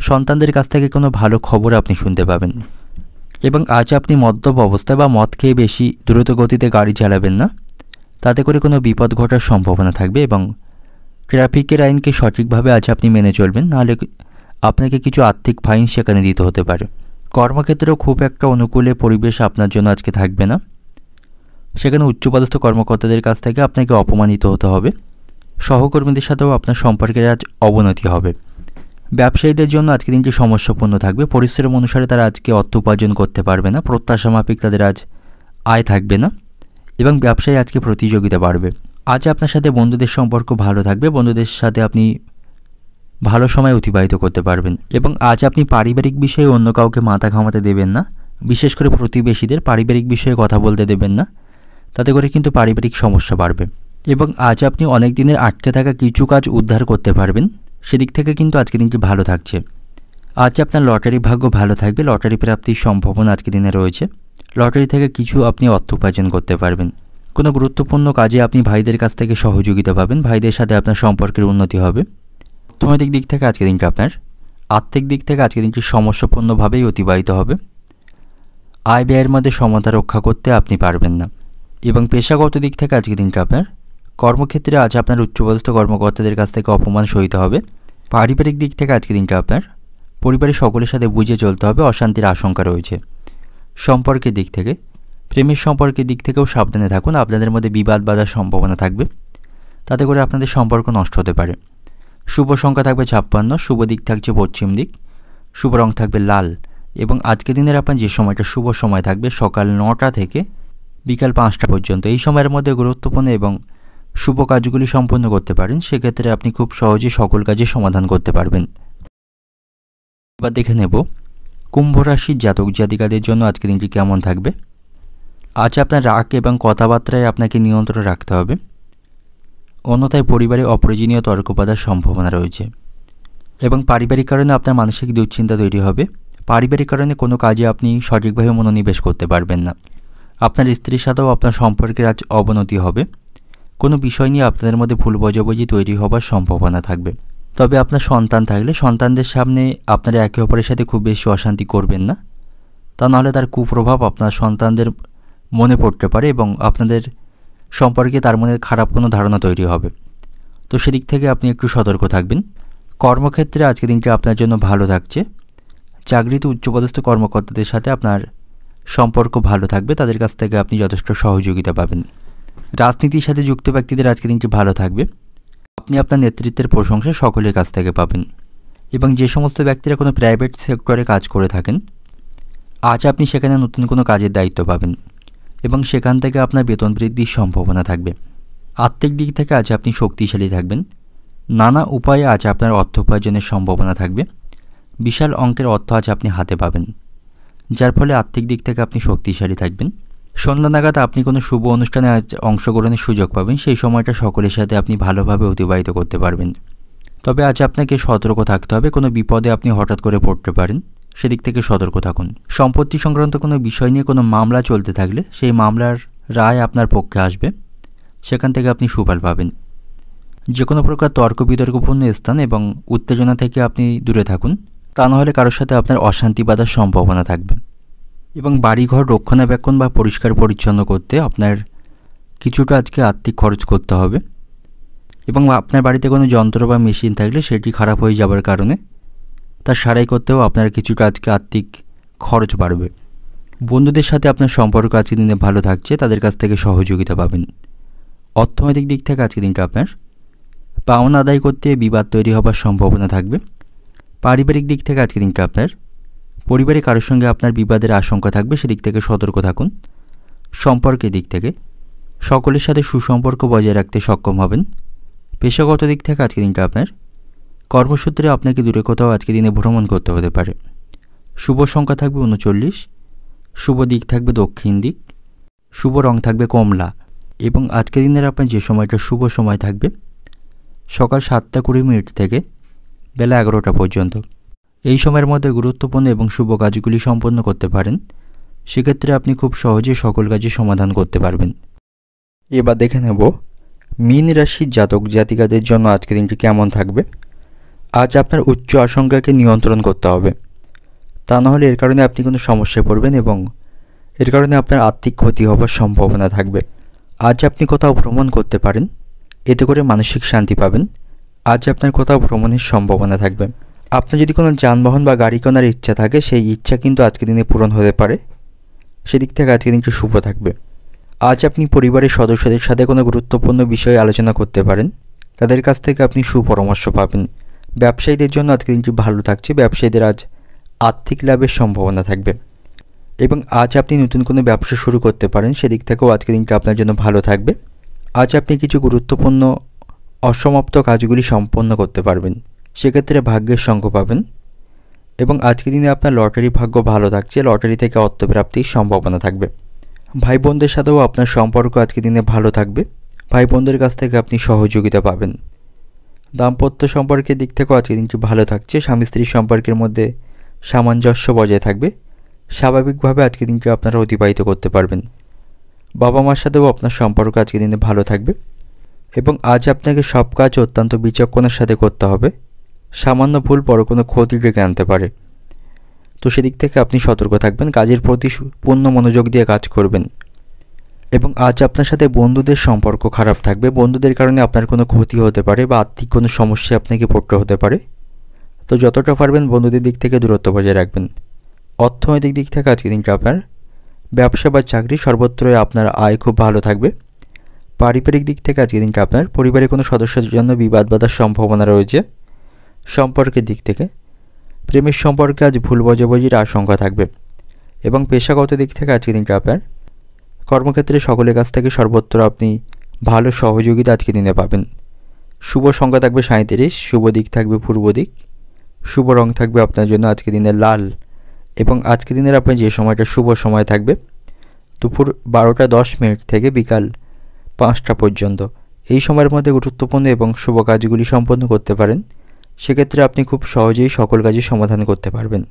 সন্তানদের কাছ থেকে কোনো ভালো খবর আপনি শুনতে পাবেন। এবং আজ আপনি মদ্যপ অবস্থায় বা মদ খেয়ে বেশি দ্রুত গতিতে গাড়ি চালাবেন না, তাতে করে কোনো বিপদ ঘটার সম্ভাবনা থাকবে। এবং ট্রাফিকের আইনকে সঠিকভাবে আজ আপনি মেনে চলবেন, নাহলে আপনাকে কিছু আর্থিক ফাইন সেখানে দিতে হতে পারে। কর্মক্ষেত্রেও খুব একটা অনুকূলে পরিবেশ আপনার জন্য আজকে থাকবে না। সেখানে উচ্চপদস্থ কর্মকর্তাদের কাছ থেকে আপনাকে অপমানিত হতে হবে। সহকর্মীদের সাথেও আপনার সম্পর্কের আজ অবনতি হবে। ব্যবসায়ীদের জন্য আজকে দিনটি সমস্যাপূর্ণ থাকবে। পরিশ্রম অনুসারে তারা আজকে অর্থ উপার্জন করতে পারবে না। প্রত্যাশা মাফিক তাদের আজ আয় থাকবে না এবং ব্যবসায় আজকে প্রতিযোগিতা বাড়বে। আজ আপনার সাথে বন্ধুদের সম্পর্ক ভালো থাকবে। বন্ধুদের সাথে আপনি ভালো সময় অতিবাহিত করতে পারবেন এবং আজ আপনি পারিবারিক বিষয়ে অন্য কাউকে মাথা ঘামাতে দেবেন না। বিশেষ করে প্রতিবেশীদের পারিবারিক বিষয়ে কথা বলতে দেবেন না, তাতে করে কিন্তু পারিবারিক সমস্যা বাড়বে। এবং আজ আপনি অনেক দিনের আটকে থাকা কিছু কাজ উদ্ধার করতে পারবেন, সেদিক থেকে কিন্তু আজকে দিনটি ভালো থাকছে। আজ আপনার লটারি ভাগ্য ভালো থাকবে। লটারি প্রাপ্তির সম্ভাবনা আজকে দিনে রয়েছে। লটারি থেকে কিছু আপনি অর্থ উপার্জন করতে পারবেন। কোনো গুরুত্বপূর্ণ কাজে আপনি ভাইদের কাছ থেকে সহযোগিতা পাবেন। ভাইদের সাথে আপনার সম্পর্কের উন্নতি হবে। অর্থনৈতিক দিক থেকে আজকের দিনটি আপনার আর্থিক দিক থেকে আজকের দিনটি সমস্যাপূর্ণভাবেই অতিবাহিত হবে। আয় ব্যয়ের মধ্যে সমতা রক্ষা করতে আপনি পারবেন না। এবং পেশাগত দিক থেকে আজকের দিনটা আপনার কর্মক্ষেত্রে আজ আপনার উচ্চপদস্থ কর্মকর্তাদের কাছ থেকে অপমান সইতে হবে। পারিবারিক দিক থেকে আজকের দিনটা আপনার পরিবারের সকলের সাথে বুঝে চলতে হবে। অশান্তির আশঙ্কা রয়েছে। সম্পর্কের দিক থেকে প্রেমের সম্পর্কের দিক থেকেও সাবধানে থাকুন। আপনাদের মধ্যে বিবাদ বাঁধার সম্ভাবনা থাকবে, তাতে করে আপনাদের সম্পর্ক নষ্ট হতে পারে। শুভ সংখ্যা থাকবে 56, শুভ দিক থাকছে পশ্চিম দিক, শুভ রং থাকবে লাল। এবং আজকের দিনের আপনার যে সময়টা শুভ সময় থাকবে সকাল 9টা থেকে বিকাল 5টা পর্যন্ত। এই সময়ের মধ্যে গুরুত্বপূর্ণ এবং শুভ কাজগুলি সম্পন্ন করতে পারেন। সেক্ষেত্রে আপনি খুব সহজেই সকল কাজের সমাধান করতে পারবেন। এবার দেখে নেব কুম্ভ রাশির জাতক জাতিকাদের জন্য আজকের দিনটি কেমন থাকবে। আজ আপনার রাগ এবং কথাবার্তায় আপনাকে নিয়ন্ত্রণ রাখতে হবে, অন্যথায় পরিবারে অপ্রয়োজনীয় তর্ক বাঁধার সম্ভাবনা রয়েছে। এবং পারিবারিক কারণে আপনার মানসিক দুশ্চিন্তা তৈরি হবে। পারিবারিক কারণে কোনো কাজে আপনি সঠিকভাবে মনোনিবেশ করতে পারবেন না। আপনার স্ত্রীর সাথেও আপনার সম্পর্কের আজ অবনতি হবে। কোনো বিষয় নিয়ে আপনাদের মধ্যে ভুল বোঝাবুঝি তৈরি হবার সম্ভাবনা থাকবে। তবে আপনার সন্তান থাকলে সন্তানদের সামনে আপনারা একে অপরের সাথে খুব বেশি অশান্তি করবেন না, তা নাহলে তার কুপ্রভাব আপনার সন্তানদের মনে পড়তে পারে এবং আপনাদের সম্পর্কে তার মনে খারাপ কোনো ধারণা তৈরি হবে। তো সেদিক থেকে আপনি একটু সতর্ক থাকবেন। কর্মক্ষেত্রে আজকের দিনটি আপনার জন্য ভালো থাকছে। চাকরিতে উচ্চপদস্থ কর্মকর্তাদের সাথে আপনার সম্পর্ক ভালো থাকবে, তাদের কাছ থেকে আপনি যথেষ্ট সহযোগিতা পাবেন। রাজনীতির সাথে যুক্ত ব্যক্তিদের আজকের দিনটি ভালো থাকবে। আপনি আপনার নেতৃত্বের প্রশংসা সকলের কাছ থেকে পাবেন। এবং যে সমস্ত ব্যক্তিরা কোনো প্রাইভেট সেক্টরে কাজ করে থাকেন, আজ আপনি সেখানে নতুন কোনো কাজের দায়িত্ব পাবেন এবং সেখান থেকে আপনার বেতন বৃদ্ধির সম্ভাবনা থাকবে। আর্থিক দিক থেকে আজ আপনি শক্তিশালী থাকবেন। নানা উপায়ে আজ আপনার অর্থ উপার্জনের সম্ভাবনা থাকবে। বিশাল অঙ্কের অর্থ আজ আপনি হাতে পাবেন, যার ফলে আর্থিক দিক থেকে আপনি শক্তিশালী থাকবেন। সন্ধ্যা নাগাদ আপনি কোনো শুভ অনুষ্ঠানে আজ অংশগ্রহণের সুযোগ পাবেন। সেই সময়টা সকলের সাথে আপনি ভালোভাবে অতিবাহিত করতে পারবেন। তবে আজ আপনাকে সতর্ক থাকতে হবে। কোনো বিপদে আপনি হঠাৎ করে পড়তে পারেন, সেদিক থেকে সতর্ক থাকুন। সম্পত্তি সংক্রান্ত কোনো বিষয় নিয়ে কোনো মামলা চলতে থাকলে সেই মামলার রায় আপনার পক্ষে আসবে, সেখান থেকে আপনি সুফল পাবেন। যে কোনো প্রকার তর্ক বিতর্কপূর্ণ স্থান এবং উত্তেজনা থেকে আপনি দূরে থাকুন, তা নাহলে কারোর সাথে আপনার অশান্তি বাঁধার সম্ভাবনা থাকবে। এবং বাড়িঘর রক্ষণাবেক্ষণ বা পরিষ্কার পরিচ্ছন্ন করতে আপনার কিছুটা আজকে আর্থিক খরচ করতে হবে। এবং আপনার বাড়িতে কোনো যন্ত্র বা মেশিন থাকলে সেটি খারাপ হয়ে যাবার কারণে তা সারাই করতেও আপনার কিছুটা আজকে আর্থিক খরচ বাড়বে। বন্ধুদের সাথে আপনার সম্পর্ক আজকের দিনে ভালো থাকছে, তাদের কাছ থেকে সহযোগিতা পাবেন। অর্থনৈতিক দিক থেকে আজকের দিনটা আপনার পাওনা আদায় করতে বিবাদ তৈরি হবার সম্ভাবনা থাকবে। পারিবারিক দিক থেকে আজকের দিনটা আপনার পরিবারে কারোর সঙ্গে আপনার বিবাদের আশঙ্কা থাকবে, সেদিক থেকে সতর্ক থাকুন। সম্পর্কের দিক থেকে সকলের সাথে সুসম্পর্ক বজায় রাখতে সক্ষম হবেন। পেশাগত দিক থেকে আজকের দিনটা আপনার কর্মসূত্রে আপনাকে দূরে কোথাও আজকের দিনে ভ্রমণ করতে হতে পারে। শুভ সংখ্যা থাকবে 39, শুভ দিক থাকবে দক্ষিণ দিক, শুভ রং থাকবে কমলা। এবং আজকের দিনের আপনার যে সময়টা শুভ সময় থাকবে সকাল 7:20 থেকে বেলা 11টা পর্যন্ত। এই সময়ের মধ্যে গুরুত্বপূর্ণ এবং শুভ কাজগুলি সম্পন্ন করতে পারেন। সেক্ষেত্রে আপনি খুব সহজে সকল কাজে সমাধান করতে পারবেন। এবার দেখে নেব মীন রাশির জাতক জাতিকাদের জন্য আজকের দিনটি কেমন থাকবে। আজ আপনার উচ্চ আশঙ্কাকে নিয়ন্ত্রণ করতে হবে, তা নাহলে এর কারণে আপনি কোনো সমস্যায় পড়বেন এবং এর কারণে আপনার আর্থিক ক্ষতি হবার সম্ভাবনা থাকবে। আজ আপনি কোথাও ভ্রমণ করতে পারেন, এতে করে মানসিক শান্তি পাবেন। আজ আপনার কোথাও ভ্রমণের সম্ভাবনা থাকবে। আপনার যদি কোনো যানবাহন বা গাড়ি কেনার ইচ্ছা থাকে, সেই ইচ্ছা কিন্তু আজকের দিনে পূরণ হতে পারে। সেদিক থেকে আজকের দিনটি শুভ থাকবে। আজ আপনি পরিবারের সদস্যদের সাথে কোনো গুরুত্বপূর্ণ বিষয়ে আলোচনা করতে পারেন, তাদের কাছ থেকে আপনি সুপরামর্শ পাবেন। ব্যবসায়ীদের জন্য আজকের দিনটি ভালো থাকছে। ব্যবসায়ীদের আজ আর্থিক লাভের সম্ভাবনা থাকবে এবং আজ আপনি নতুন কোনো ব্যবসা শুরু করতে পারেন, সেদিক থেকেও আজকের দিনটি আপনার জন্য ভালো থাকবে। আজ আপনি কিছু গুরুত্বপূর্ণ অসমাপ্ত কাজগুলি সম্পন্ন করতে পারবেন, সেক্ষেত্রে ভাগ্যের সঙ্গ পাবেন। এবং আজকের দিনে আপনার লটারি ভাগ্য ভালো থাকছে, লটারি থেকে অর্থপ্রাপ্তির সম্ভাবনা থাকবে। ভাই বোনদের সাথেও আপনার সম্পর্ক আজকের দিনে ভালো থাকবে। ভাই বোনদের কাছ থেকে আপনি সহযোগিতা পাবেন। দাম্পত্য সম্পর্কের দিক থেকেও আজকের দিনটি ভালো থাকছে। স্বামী স্ত্রীর সম্পর্কের মধ্যে সামঞ্জস্য বজায় থাকবে। স্বাভাবিকভাবে আজকের দিনটি আপনারা অতিবাহিত করতে পারবেন। বাবা মার সাথেও আপনার সম্পর্ক আজকের দিনে ভালো থাকবে এবং আজ আপনাকে সব কাজ অত্যন্ত বিচক্ষণের সাথে করতে হবে। সামান্য ভুল বড় কোনো ক্ষতি ডেকে আনতে পারে, তো সেদিক থেকে আপনি সতর্ক থাকবেন। কাজের প্রতি পূর্ণ মনোযোগ দিয়ে কাজ করবেন। এবং আজ আপনার সাথে বন্ধুদের সম্পর্ক খারাপ থাকবে। বন্ধুদের কারণে আপনার কোনো ক্ষতি হতে পারে বা আর্থিক কোনো সমস্যায় আপনাকে পড়তে হতে পারে, তো যতটা পারবেন বন্ধুদের দিক থেকে দূরত্ব বজায় রাখবেন। অর্থনৈতিক দিক থেকে আজকের দিনটা আপনার ব্যবসা বা চাকরি সর্বত্রই আপনার আয় খুব ভালো থাকবে। পারিবারিক দিক থেকে আজকের দিনটা আপনার পরিবারের কোনো সদস্যের জন্য বিবাদ বাধার সম্ভাবনা রয়েছে। সম্পর্কের দিক থেকে প্রেমের সম্পর্কে আজ ভুল বোঝাবুঝির আশঙ্কা থাকবে। এবং পেশাগত দিক থেকে আজকের দিনটা আপনার কর্মক্ষেত্রে সকলের কাছ থেকে সর্বত্র আপনি ভালো সহযোগিতা আজকের দিনে পাবেন। শুভ সংখ্যা থাকবে 37, শুভ দিক থাকবে পূর্ব দিক, শুভ রং থাকবে আপনার জন্য আজকের দিনে লাল। এবং আজকের দিনের আপনার যে সময়টা শুভ সময় থাকবে দুপুর 12:10 থেকে বিকাল 5টা পর্যন্ত। এই সময়ের মধ্যে গুরুত্বপূর্ণ এবং শুভ কাজগুলি সম্পন্ন করতে পারেন, সেক্ষেত্রে আপনি খুব সহজেই সকল কাজের সমাধান করতে পারবেন।